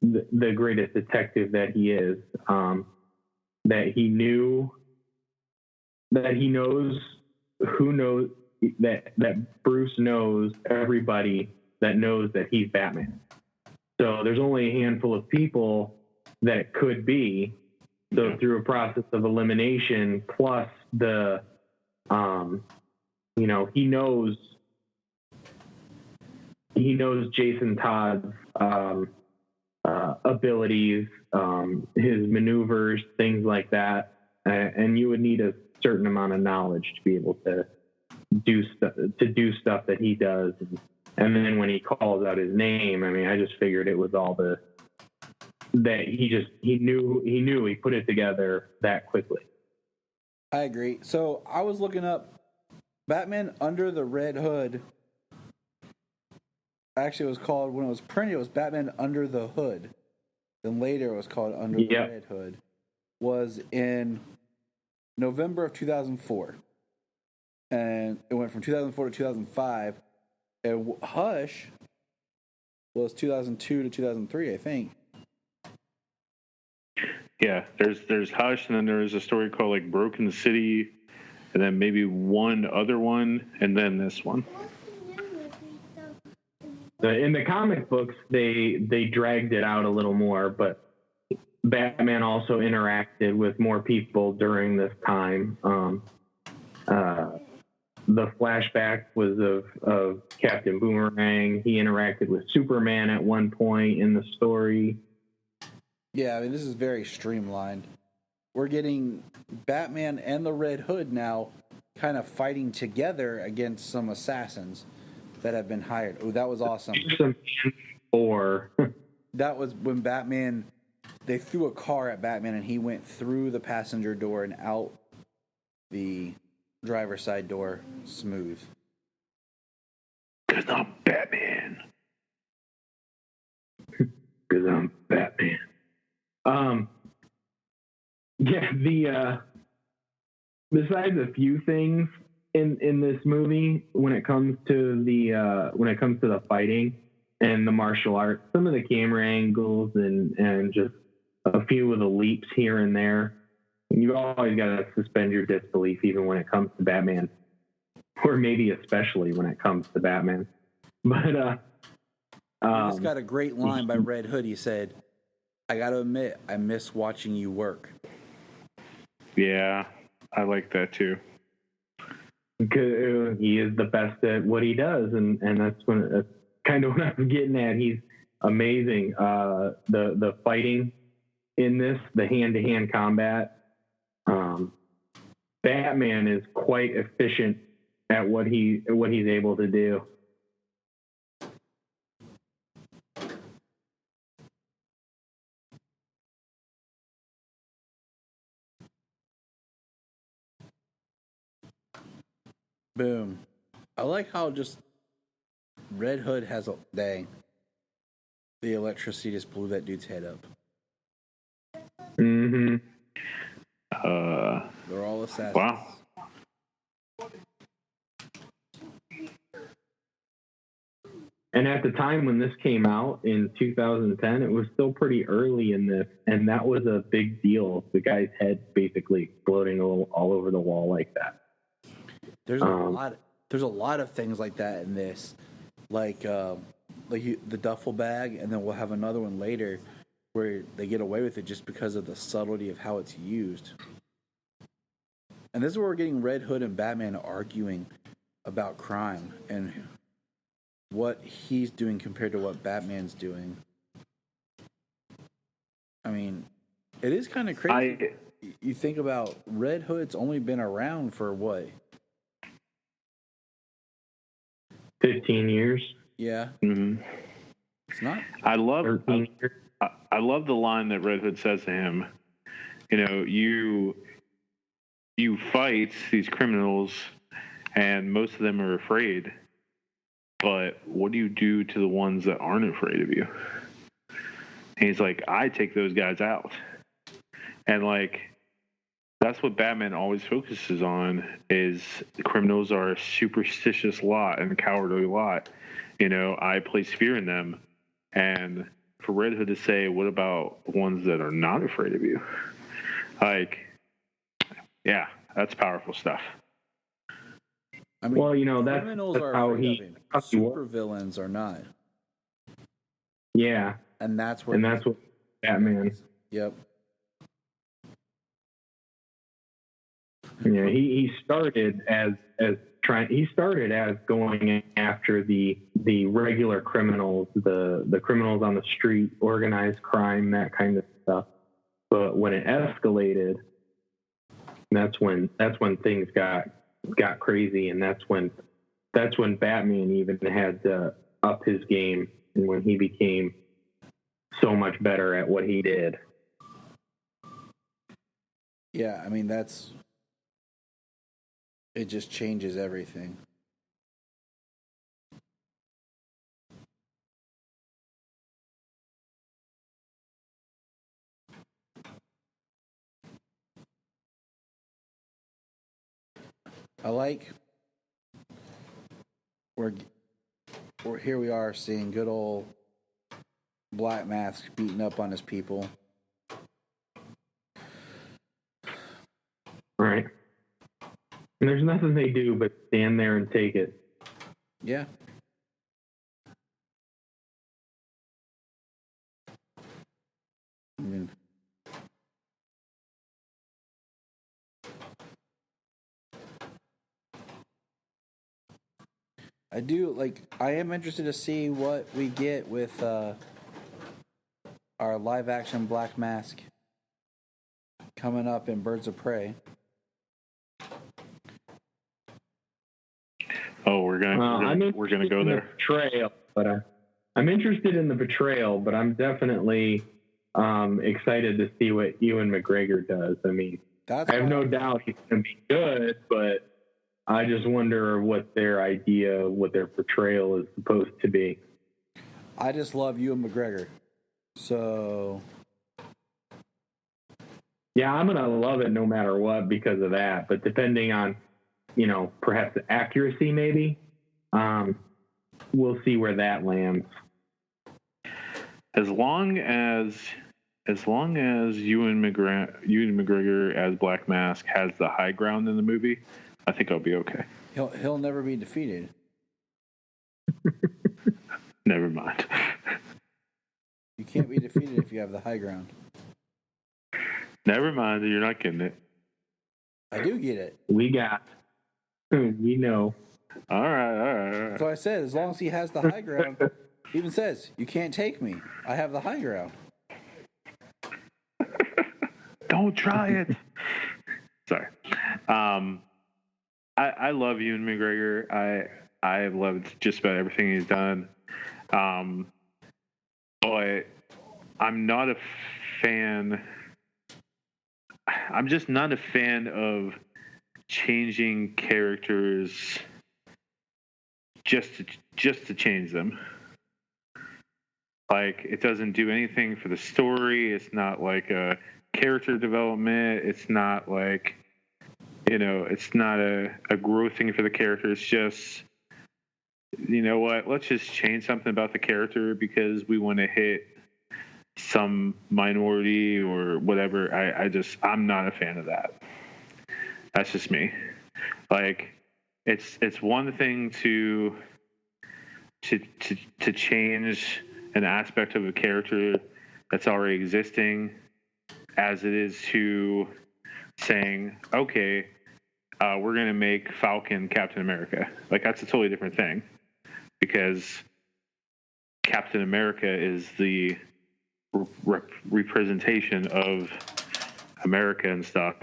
the greatest detective that he is. That he knew, that he knows who knows, that Bruce knows everybody that knows that he's Batman. So there's only a handful of people that it could be. So through a process of elimination, plus the, you know, he knows Jason Todd's abilities, his maneuvers, things like that, and you would need a certain amount of knowledge to be able to do stuff that he does. And then when he calls out his name, I mean, I just figured it was all that he knew he put it together that quickly. I agree. So I was looking up Batman Under the Red Hood. Actually, it was called, when it was printed, it was Batman Under the Hood. Then later it was called Under the Red Hood. Was in November of 2004. And it went from 2004 to 2005. And Hush was 2002 to 2003, I think. Yeah, there's Hush, and then there's a story called like Broken City, and then maybe one other one, and then this one. In the comic books, they dragged it out a little more, but Batman also interacted with more people during this time. The flashback was of Captain Boomerang. He interacted with Superman at one point in the story. Yeah, I mean, this is very streamlined. We're getting Batman and the Red Hood now kind of fighting together against some assassins that have been hired. Oh, that was awesome. Or that was when Batman, they threw a car at Batman and he went through the passenger door and out the driver's side door smooth. 'Cause I'm Batman. 'Cause I'm Batman. Yeah, besides a few things in this movie, when it comes to the fighting and the martial arts, some of the camera angles and just a few of the leaps here and there, you always got to suspend your disbelief, even when it comes to Batman, or maybe especially when it comes to Batman. But just got a great line by Red Hood. He said, "I got to admit, I miss watching you work." Yeah, I like that too. He is the best at what he does, and that's kind of what I'm getting at. He's amazing. The fighting in this, the hand-to-hand combat. Batman is quite efficient at what he's able to do. Boom. I like how just Red Hood has a dang. The electricity just blew that dude's head up. Mm-hmm. They're all assassins. Wow. And at the time when this came out in 2010, it was still pretty early in this, and that was a big deal. The guy's head basically exploding all over the wall like that. There's a lot of things like that in this, like the duffel bag, and then we'll have another one later where they get away with it just because of the subtlety of how it's used. And this is where we're getting Red Hood and Batman arguing about crime and what he's doing compared to what Batman's doing. I mean, it is kind of crazy. You think about Red Hood's only been around for what? 15 years. Yeah. Mm-hmm. It's not. I love the line that Red Hood says to him. You know, you fight these criminals, and most of them are afraid. But what do you do to the ones that aren't afraid of you? And he's like, I take those guys out. And like, that's what Batman always focuses on, is the criminals are a superstitious lot and a cowardly lot. You know, I place fear in them. And for Red Hood to say, what about the ones that are not afraid of you? Like, yeah, that's powerful stuff. I mean, well, you know, that's criminals are how afraid of him. Super villains are not. Yeah. And that's what Batman. Yep. Yeah, he started as going after the regular criminals, the criminals on the street, organized crime, that kind of stuff. But when it escalated, that's when things got crazy, and that's when Batman even had to up his game, and when he became so much better at what he did. Yeah, I mean, it just changes everything. I like we're here we are seeing good old Black Mask beating up on his people. Right. And there's nothing they do but stand there and take it. Yeah. I mean, I am interested to see what we get with our live action Black Mask coming up in Birds of Prey. Oh, we're gonna go there. Betrayal, but I'm interested in the betrayal, but I'm definitely excited to see what Ewan McGregor does. I mean, I have no doubt he's going to be good, but I just wonder what their portrayal is supposed to be. I just love Ewan McGregor, so yeah, I'm gonna love it no matter what because of that. But depending on, perhaps the accuracy, maybe, we'll see where that lands. As long as Ewan McGregor as Black Mask has the high ground in the movie, I think I'll be okay. He'll never be defeated. Never mind. can't be defeated if you have the high ground. Never mind, you're not getting it. I do get it. We know. All right. That's why I said, as long as he has the high ground, he even says, you can't take me. I have the high ground. Don't try it. Sorry. I love Ewan McGregor. I have loved just about everything he's done. But I'm not a fan. I'm just not a fan of changing characters just to change them. Like, it doesn't do anything for the story. It's not like a character development. It's not like, it's not a growth thing for the character. It's just, you know what? Let's just change something about the character because we want to hit some minority or whatever. I'm not a fan of that. That's just me. Like, it's one thing to change an aspect of a character that's already existing, as it is to saying, okay, we're going to make Falcon Captain America. Like, that's a totally different thing, because Captain America is the representation of America and stuff.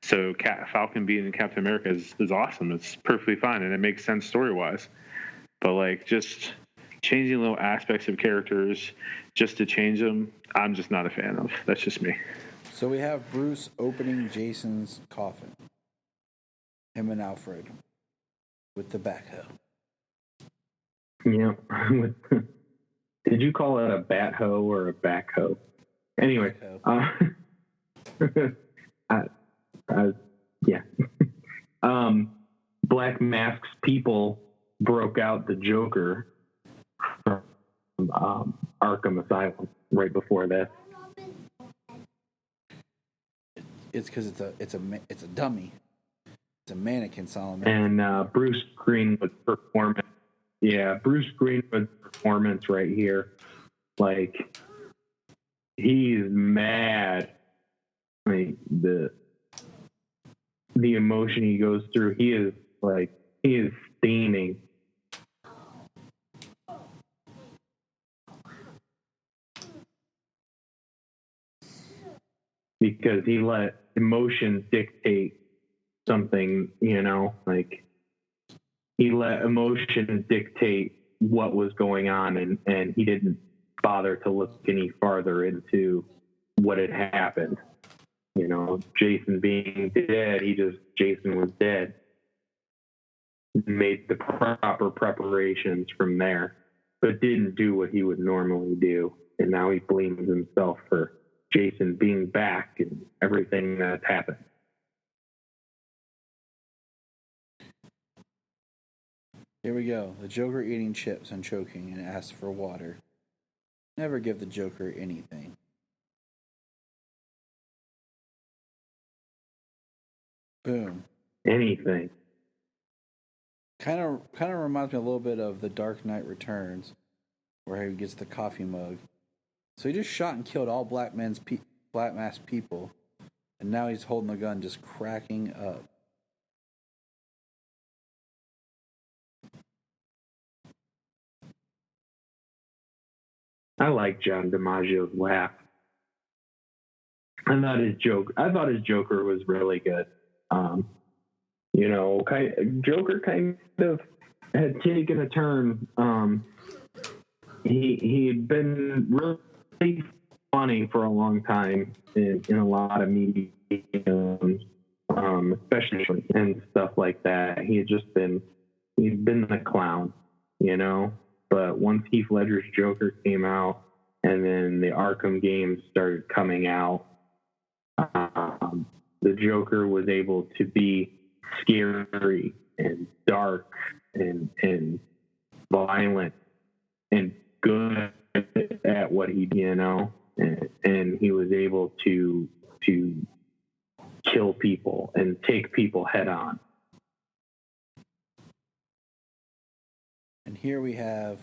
So Falcon being Captain America is awesome. It's perfectly fine, and it makes sense story-wise. But, like, just changing little aspects of characters just to change them, I'm just not a fan of. That's just me. So we have Bruce opening Jason's coffin. Him and Alfred with the backhoe. Yeah. Did you call it a bat hoe or a backhoe? Anyway. Yeah. Black Mask's people broke out the Joker from Arkham Asylum right before that. It's because it's a dummy. It's a mannequin, Solomon. And Bruce Greenwood's performance. Yeah, Bruce Greenwood's performance right here. Like, he's mad. I mean, the emotion he goes through, he is steaming. Because he let emotion dictate something, like he let emotion dictate what was going on, and he didn't bother to look any farther into what had happened. Jason being dead, Jason was dead. Made the proper preparations from there, but didn't do what he would normally do. And now he blames himself for Jason being back and everything that's happened. Here we go. The Joker eating chips and choking and asks for water. Never give the Joker anything. Boom. Anything. Kind of reminds me a little bit of The Dark Knight Returns, where he gets the coffee mug. So he just shot and killed all black masked people, and now he's holding the gun, just cracking up. I like John DiMaggio's laugh. I thought his Joker was really good. Joker kind of had taken a turn. He had been really funny for a long time in a lot of media, especially and stuff like that. He'd been the clown, But once Heath Ledger's Joker came out, and then the Arkham games started coming out, the Joker was able to be scary and dark and violent and good at what he, and he was able to kill people and take people head on. And here we have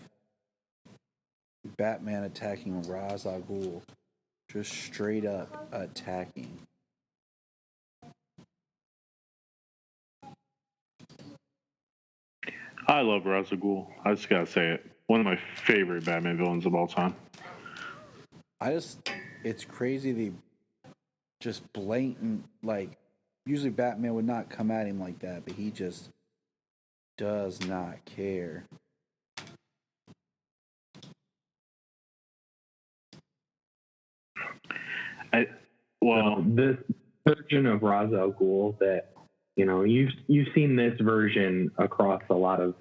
Batman attacking Ra's al Ghul. Just straight up attacking. I love Ra's al Ghul. I just gotta say it. One of my favorite Batman villains of all time. It's crazy the just blatant, like, usually Batman would not come at him like that, but he just does not care. This version of Ra's al Ghul that you've seen this version across a lot of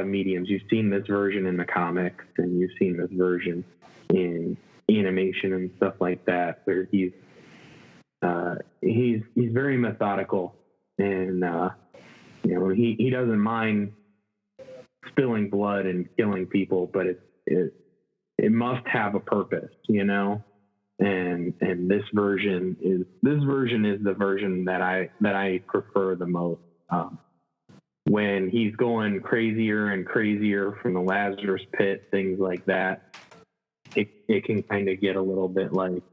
mediums. You've seen this version in the comics, and you've seen this version in animation and stuff like that, where he's very methodical, and he doesn't mind spilling blood and killing people, but it must have a purpose, And this version is the version that I prefer the most. When he's going crazier and crazier from the Lazarus pit, things like that, it can kind of get a little bit like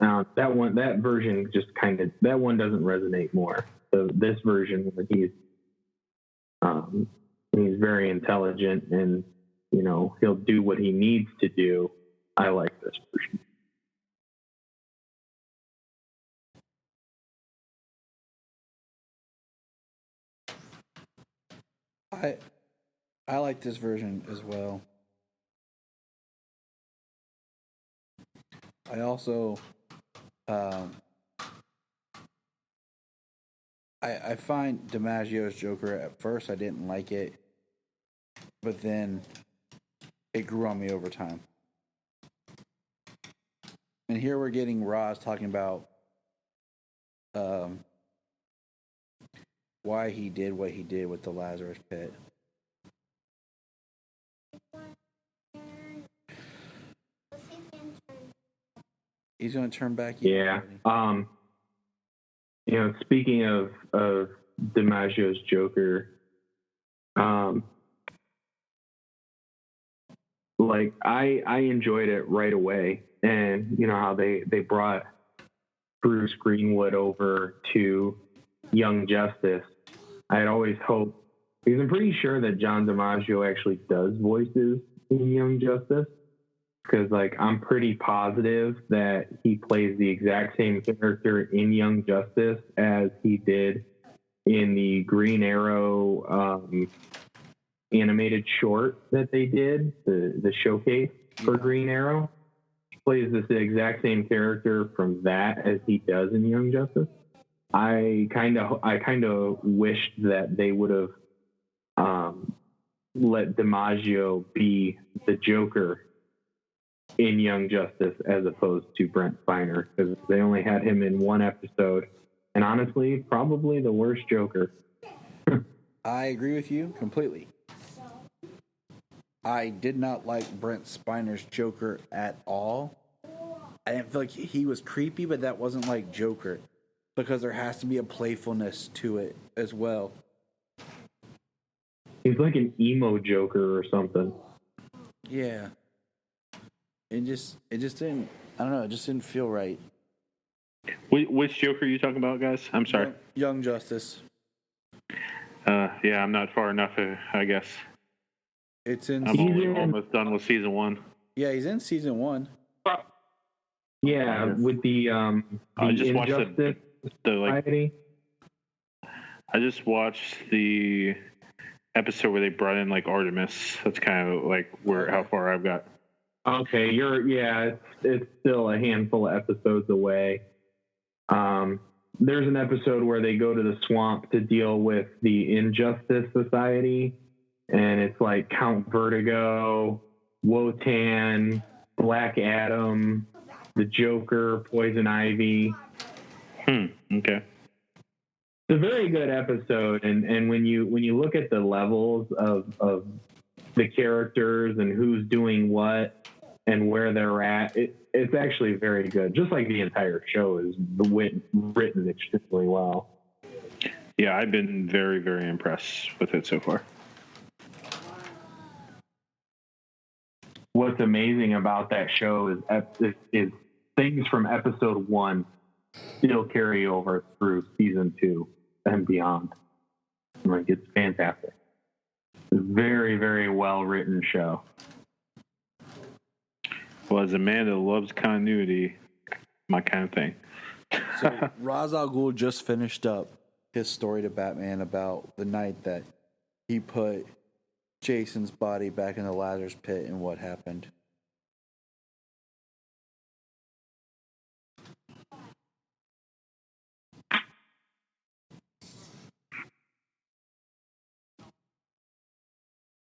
that version just kind of, that one doesn't resonate more. So this version, when he's very intelligent and he'll do what he needs to do, I like this version. I like this version as well. I also I find DiMaggio's Joker, at first I didn't like it, but then it grew on me over time. And here we're getting Roz talking about why he did what he did with the Lazarus pit. He's going to turn back. Yeah. Speaking of DiMaggio's Joker, like I enjoyed it right away, and how they brought Bruce Greenwood over to Young Justice. I had always hoped, because I'm pretty sure that John DiMaggio actually does voices in Young Justice, because I'm pretty positive that he plays the exact same character in Young Justice as he did in the Green Arrow animated short that they did, the showcase for Green Arrow. He plays this exact same character from that as he does in Young Justice. I kind of wished that they would have let DiMaggio be the Joker in Young Justice as opposed to Brent Spiner, because they only had him in one episode, and honestly, probably the worst Joker. I agree with you completely. I did not like Brent Spiner's Joker at all. I didn't feel like he was creepy, but that wasn't like Joker, because there has to be a playfulness to it as well. He's like an emo Joker or something. Yeah. It just didn't, I don't know, it just didn't feel right. Which Joker are you talking about, guys? I'm sorry. Young Justice. Yeah, I'm not far enough, I guess. I'm almost done with season 1. Yeah, he's in season 1. Yeah, with the I just watched Injustice Society. I just watched the episode where they brought in Artemis. That's kind of how far I've got. Okay, it's still a handful of episodes away. There's an episode where they go to the swamp to deal with the Injustice Society, and it's like Count Vertigo, Wotan, Black Adam, the Joker, Poison Ivy. Okay. It's a very good episode, and when you look at the levels of the characters and who's doing what and where they're at, it's actually very good. Just like the entire show is written extremely well. Yeah, I've been very, very impressed with it so far. what's amazing about that show is things from episode 1 still carry over through season 2 and beyond. Like, it's fantastic. It's a very, very well written show. Well, as a man that loves continuity, my kind of thing. So Ra's al Ghul just finished up his story to Batman about the night that he put Jason's body back in the Lazarus pit and what happened.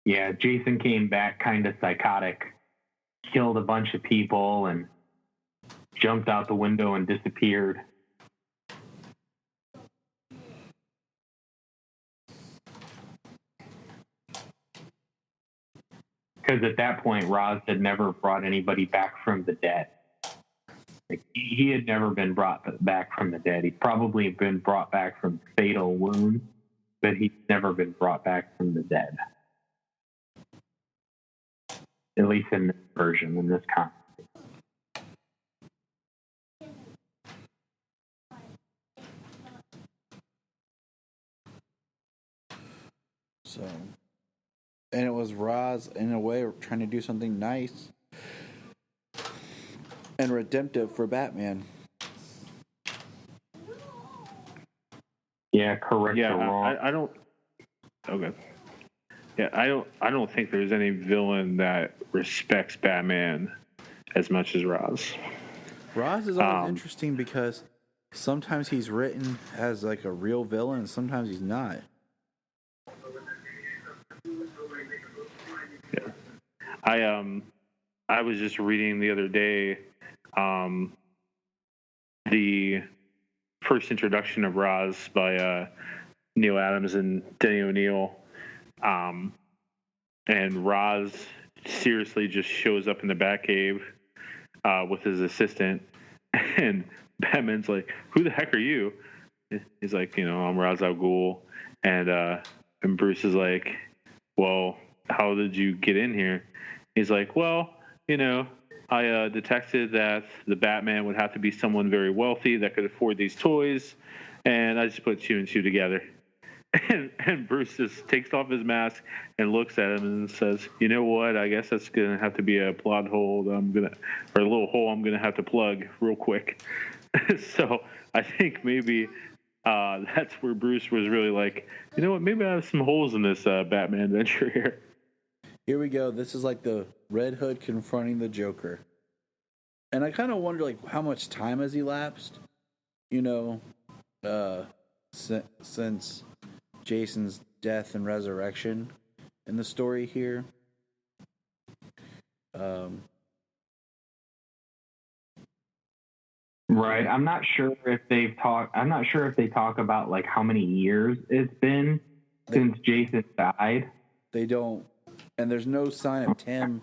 Yeah, Jason came back kind of psychotic, killed a bunch of people, and jumped out the window and disappeared. Because at that point, Roz had never brought anybody back from the dead. Like, he had never been brought back from the dead. He'd probably been brought back from fatal wounds, but he'd never been brought back from the dead. At least in this version, in this comic. So, and it was Ra's, in a way, trying to do something nice and redemptive for Batman. Yeah, correct or wrong. I don't. Okay. Yeah, I don't think there's any villain that respects Batman as much as Ra's. Ra's is always interesting because sometimes he's written as like a real villain, and sometimes he's not. Yeah. I was just reading the other day the first introduction of Ra's by Neil Adams and Denny O'Neil. And Ra's seriously just shows up in the Batcave with his assistant, and Batman's like, "Who the heck are you?" He's like, "I'm Ra's al Ghul," and Bruce is like, "Well, how did you get in here?" He's like, "Well, I detected that the Batman would have to be someone very wealthy that could afford these toys, and I just put 2 and 2 together." And Bruce just takes off his mask and looks at him and says, "You know what? I guess that's going to have to be a plot hole or a little hole I'm going to have to plug real quick." So I think maybe that's where Bruce was really like, "You know what? Maybe I have some holes in this Batman venture here." Here we go. This is like the Red Hood confronting the Joker. And I kind of wonder, like, how much time has elapsed, since Jason's death and resurrection in the story here. Right. I'm not sure if they talk about like how many years it's been since Jason died. They don't. And there's no sign of Tim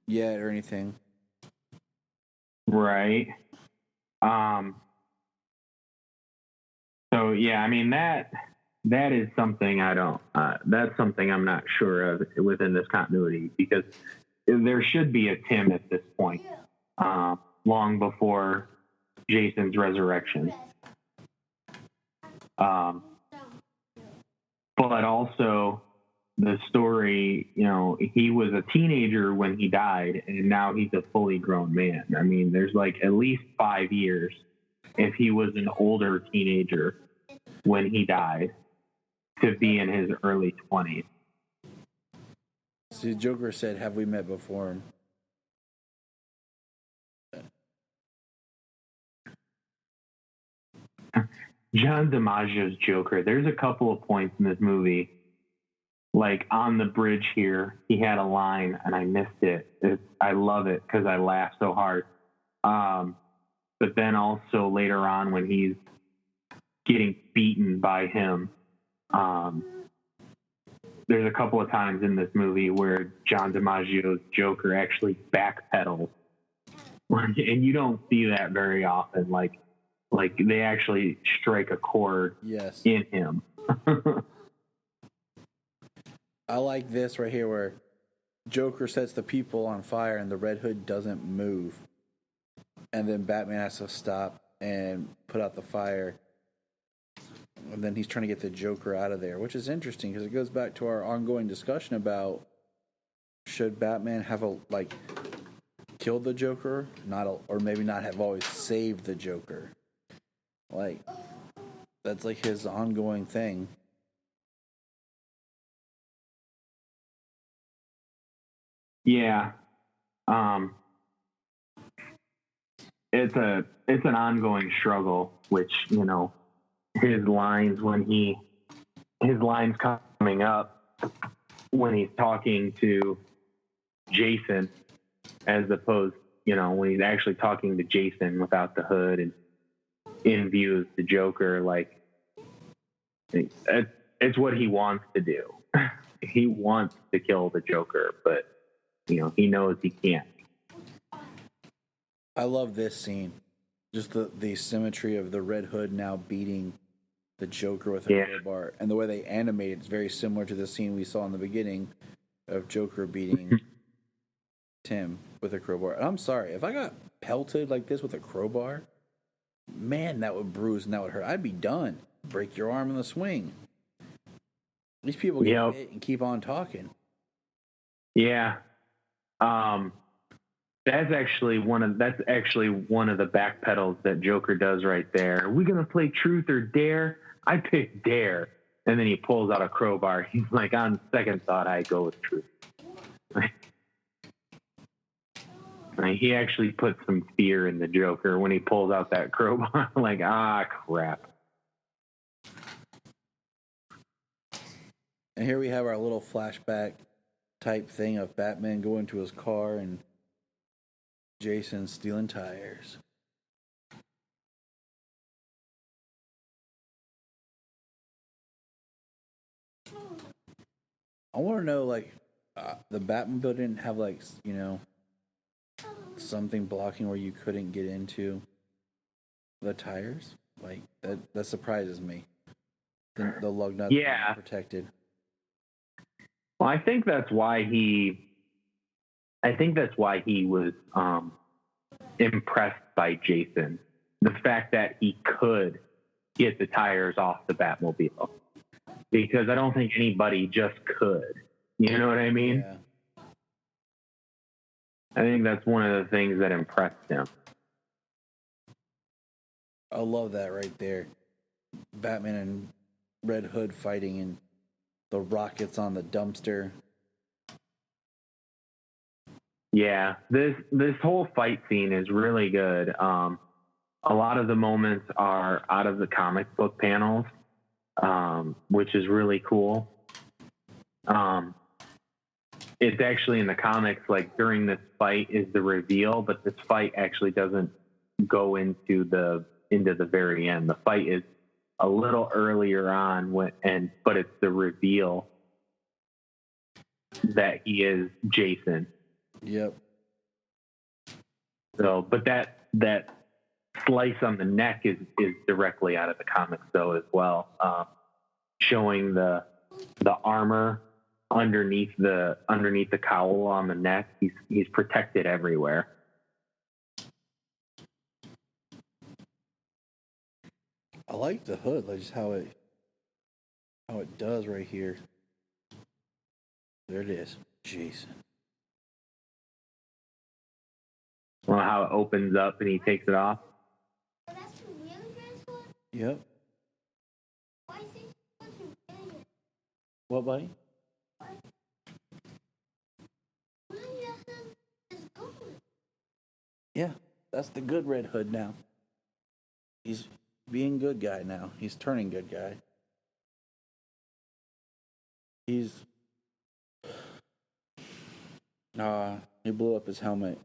yet or anything. Right. So yeah, I mean that is something that's something I'm not sure of within this continuity, because there should be a Tim at this point, long before Jason's resurrection. But also the story, he was a teenager when he died, and now he's a fully grown man. I mean, there's like at least 5 years if he was an older teenager when he died to be in his early 20s. See, Joker said, "Have we met before?" John DiMaggio's Joker, there's a couple of points in this movie, like on the bridge here, he had a line and I missed it. I love it because I laughed so hard. But then also later on when he's getting beaten by him, there's a couple of times in this movie where John DiMaggio's Joker actually backpedals. And you don't see that very often. Like they actually strike a chord in him. I like this right here where Joker sets the people on fire and the Red Hood doesn't move. And then Batman has to stop and put out the fire. And then he's trying to get the Joker out of there, which is interesting because it goes back to our ongoing discussion about should Batman have killed the Joker, or maybe not have always saved the Joker. Like, that's like his ongoing thing. Yeah. It's an ongoing struggle, which, his lines coming up when he's talking to Jason, as opposed, when he's actually talking to Jason without the hood and in view as the Joker, like, it's what he wants to do. He wants to kill the Joker, but, he knows he can't. I love this scene. Just the symmetry of the Red Hood now beating the Joker with a crowbar. And the way they animate it's very similar to the scene we saw in the beginning of Joker beating Tim with a crowbar. And I'm sorry, if I got pelted like this with a crowbar, man, that would bruise and that would hurt. I'd be done. Break your arm in the swing. These people get hit and keep on talking. Yeah. That's actually one of the back pedals that Joker does right there. Are we gonna play truth or dare? I pick dare, and then he pulls out a crowbar. He's like, on second thought, I go with truth. He actually puts some fear in the Joker when he pulls out that crowbar. Like, crap. And here we have our little flashback type thing of Batman going to his car and Jason stealing tires. I want to know, the Batmobile didn't have, something blocking where you couldn't get into the tires? Like, that surprises me. The lug nuts are protected. Well, I think that's why he was impressed by Jason. The fact that he could get the tires off the Batmobile. Because I don't think anybody just could. You know what I mean? Yeah. I think that's one of the things that impressed him. I love that right there. Batman and Red Hood fighting and the rockets on the dumpster. Yeah, this whole fight scene is really good. A lot of the moments are out of the comic book panels, which is really cool. It's actually in the comics, like during this fight is the reveal, but this fight actually doesn't go into the very end. The fight is a little earlier on but it's the reveal that he is Jason. Yep. So, but that slice on the neck is directly out of the comics though as well, showing the armor underneath the cowl on the neck. He's protected everywhere. I like the hood, like just how it does right here. There it is, Jason. Well, how it opens up and he takes it off. Oh, that's the really good one? Yep. Why is it supposed to really good? What, buddy? Yeah, that's the good Red Hood now. He's being good guy now. He's turning good guy. He blew up his helmet.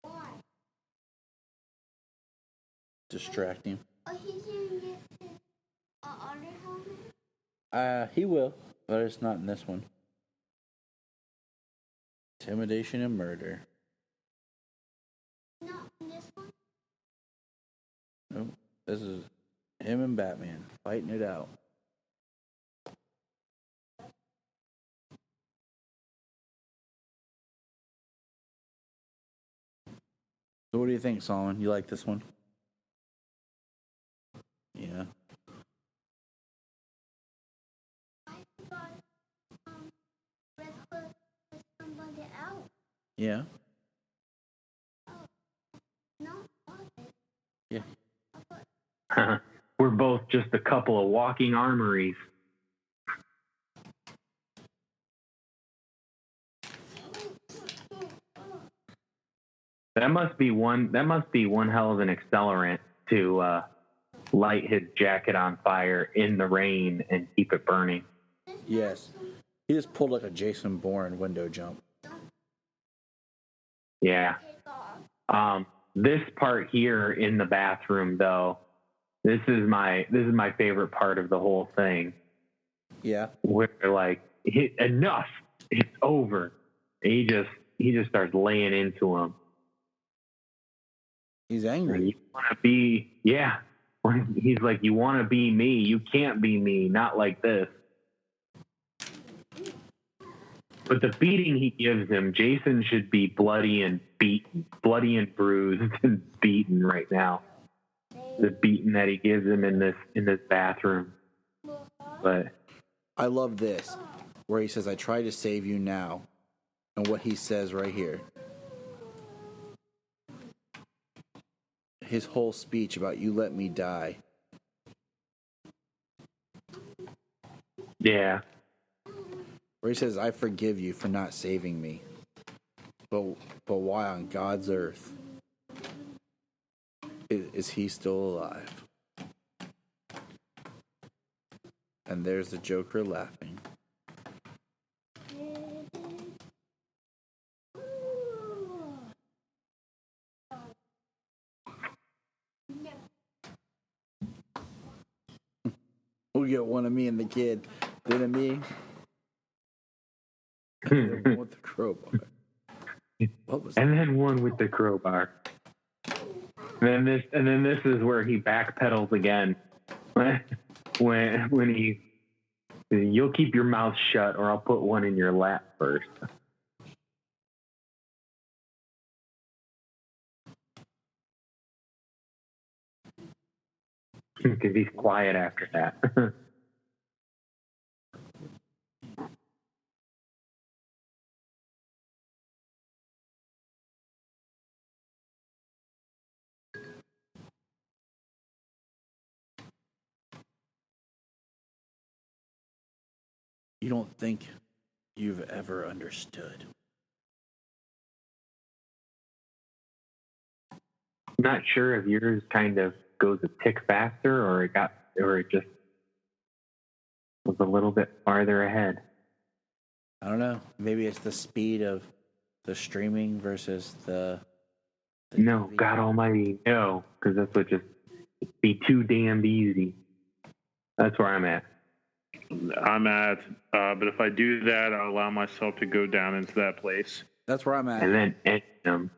Why? Distract him. Oh, he's gonna get his other helmet? He will, but it's not in this one. Intimidation and murder. Not in this one? Nope. This is him and Batman fighting it out. So what do you think, Solomon? You like this one? Yeah. I thought Redhood was somebody else. Yeah. No, was it? Yeah. We're both just a couple of walking armories. That must be one hell of an accelerant to light his jacket on fire in the rain and keep it burning. Yes. He just pulled like a Jason Bourne window jump. Yeah. This part here in the bathroom, though, this is my favorite part of the whole thing. Yeah. Where like enough, it's over. And he just starts laying into him. He's angry. You want to be, yeah. He's like, you want to be me, you can't be me, not like this. But the beating he gives him, Jason should be bloody and bruised and beaten right now. The beating that he gives him in this bathroom. But I love this, where he says, "I try to save you now," and what he says right here. His whole speech about "you let me die." yeah, Where he says, "I forgive you for not saving me, but why on God's earth is he still alive?" And there's the Joker laughing. We get one of me and the kid, then of me, and then one with the crowbar. What was and that? then one with the crowbar. And then this is where he backpedals again. When you'll keep your mouth shut or I'll put one in your lap first. Because he's quiet after that. You don't think you've ever understood. Not sure if yours kind of goes a tick faster or it just was a little bit farther ahead. I don't know. Maybe it's the speed of the streaming versus the No, TV. God Almighty, no, because that's what just be too damned easy. That's where I'm at. But if I do that, I'll allow myself to go down into that place. That's where I'm at. And then end him.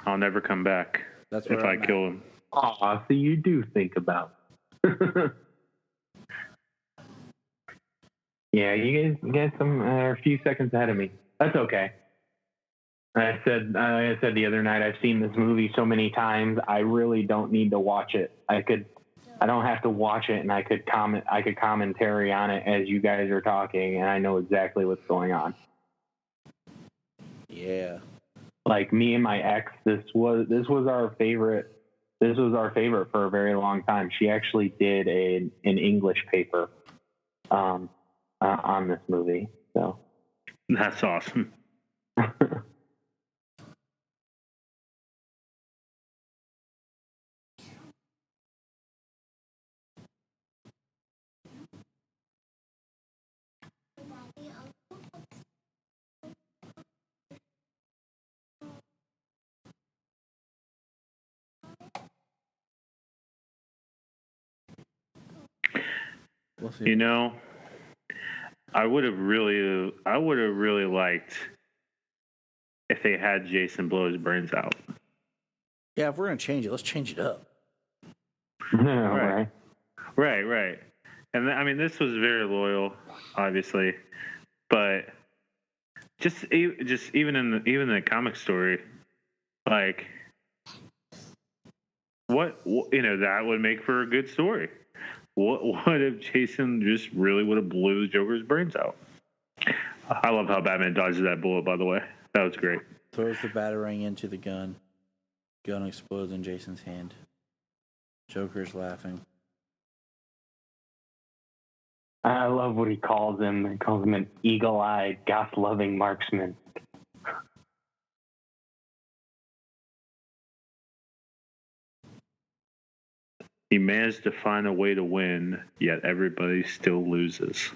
I'll never come back. That's where if I'm I kill at. him. Aw, so you do think about. Yeah, you guys are a few seconds ahead of me. That's okay. I said the other night, I've seen this movie so many times, I really don't need to watch it. I don't have to watch it, and I could commentary on it as you guys are talking, and I know exactly what's going on. Yeah. Like me and my ex, this was our favorite. This was our favorite for a very long time. She actually did an English paper on this movie. So That's awesome. We'll see. You know, I would have really liked if they had Jason blow his brains out. Yeah, if we're gonna change it, let's change it up. Right. Right. And I mean, this was very loyal, obviously, but just even in the comic story, like that would make for a good story. What if Jason just really would have blew the Joker's brains out? I love how Batman dodges that bullet, by the way. That was great. Throws the batarang into the gun. Gun explodes in Jason's hand. Joker's laughing. I love what he calls him. He calls him an eagle-eyed, goth-loving marksman. He managed to find a way to win, yet everybody still loses.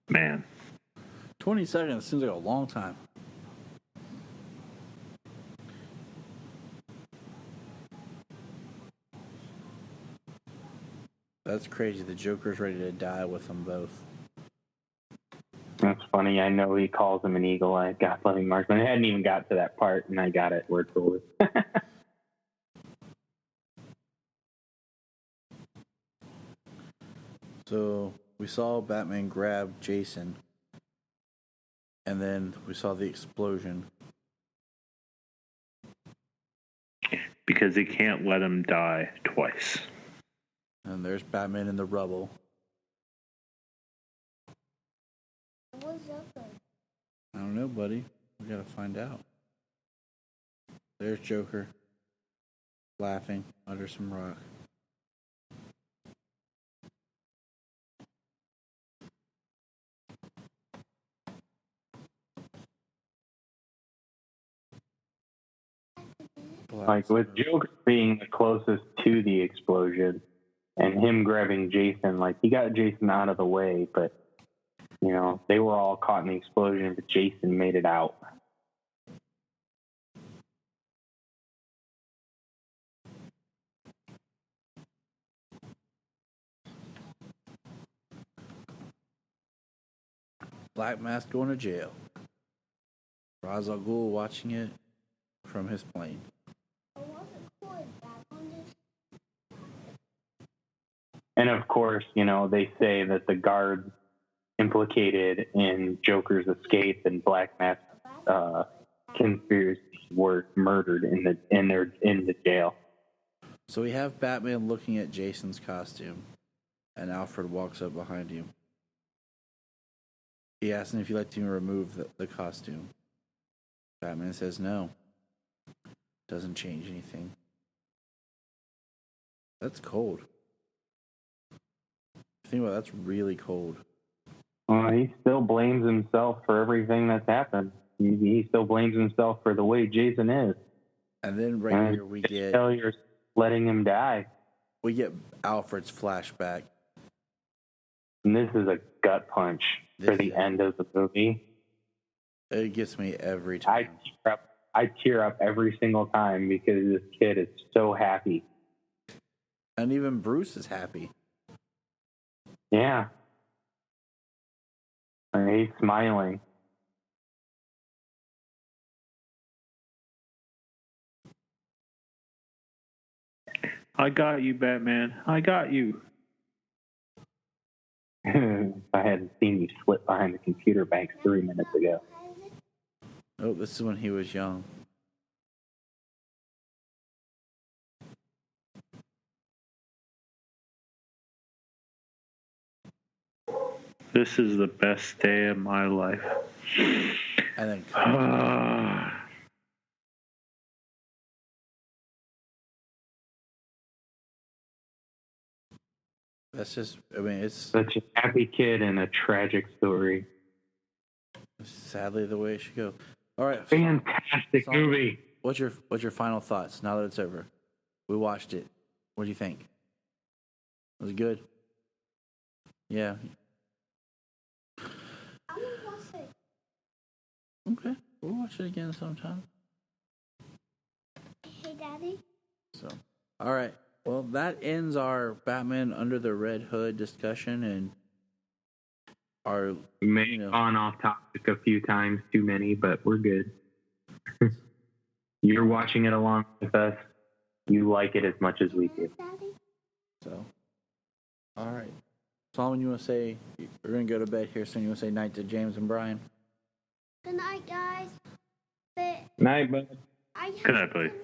Man. 20 seconds seems like a long time. That's crazy. The Joker's ready to die with them both. That's funny. I know he calls him an eagle-eyed, goth-loving marksman. I hadn't even got to that part, and I got it word for word. So we saw Batman grab Jason, and then we saw the explosion. Because he can't let him die twice. And there's Batman in the rubble. What's up there? I don't know, buddy. We gotta find out. There's Joker, laughing under some rock. Like, with Joker being the closest to the explosion and him grabbing Jason, like, he got Jason out of the way, but, they were all caught in the explosion, but Jason made it out. Black Mask going to jail. Ra's al Ghul watching it from his plane. And of course, they say that the guards implicated in Joker's escape and Black Mask conspiracy were murdered in the jail. So we have Batman looking at Jason's costume, and Alfred walks up behind him. He asks him if he'd like to remove the costume. Batman says no. Doesn't change anything. That's cold. Think about it, that's really cold. He still blames himself for everything that's happened. He still blames himself for the way Jason is. And then here we get failure letting him die. We get Alfred's flashback. And this is a gut punch for the end of the movie. It gets me every time. I tear up every single time because this kid is so happy. And even Bruce is happy. Yeah. He's smiling. I got you, Batman. I got you. If I hadn't seen you slip behind the computer bank 3 minutes ago. Oh, this is when he was young. This is the best day of my life. And then that's just, it's such a happy kid and a tragic story. Sadly the way it should go. All right. Fantastic movie. What's your final thoughts now that it's over? We watched it. What do you think? Was it good? Yeah. I'm gonna watch it. Okay. We'll watch it again sometime. Hey, Daddy. So, all right. Well, that ends our Batman Under the Red Hood discussion and our... We may have gone off topic a few times, too many, but we're good. You're watching it along with us. You like it as much as we do. So, all right. Solomon, you want to say, we're going to go to bed here soon. You want to say night to James and Brian? Good night, guys. But Night, bud. I have Good night, buddy. to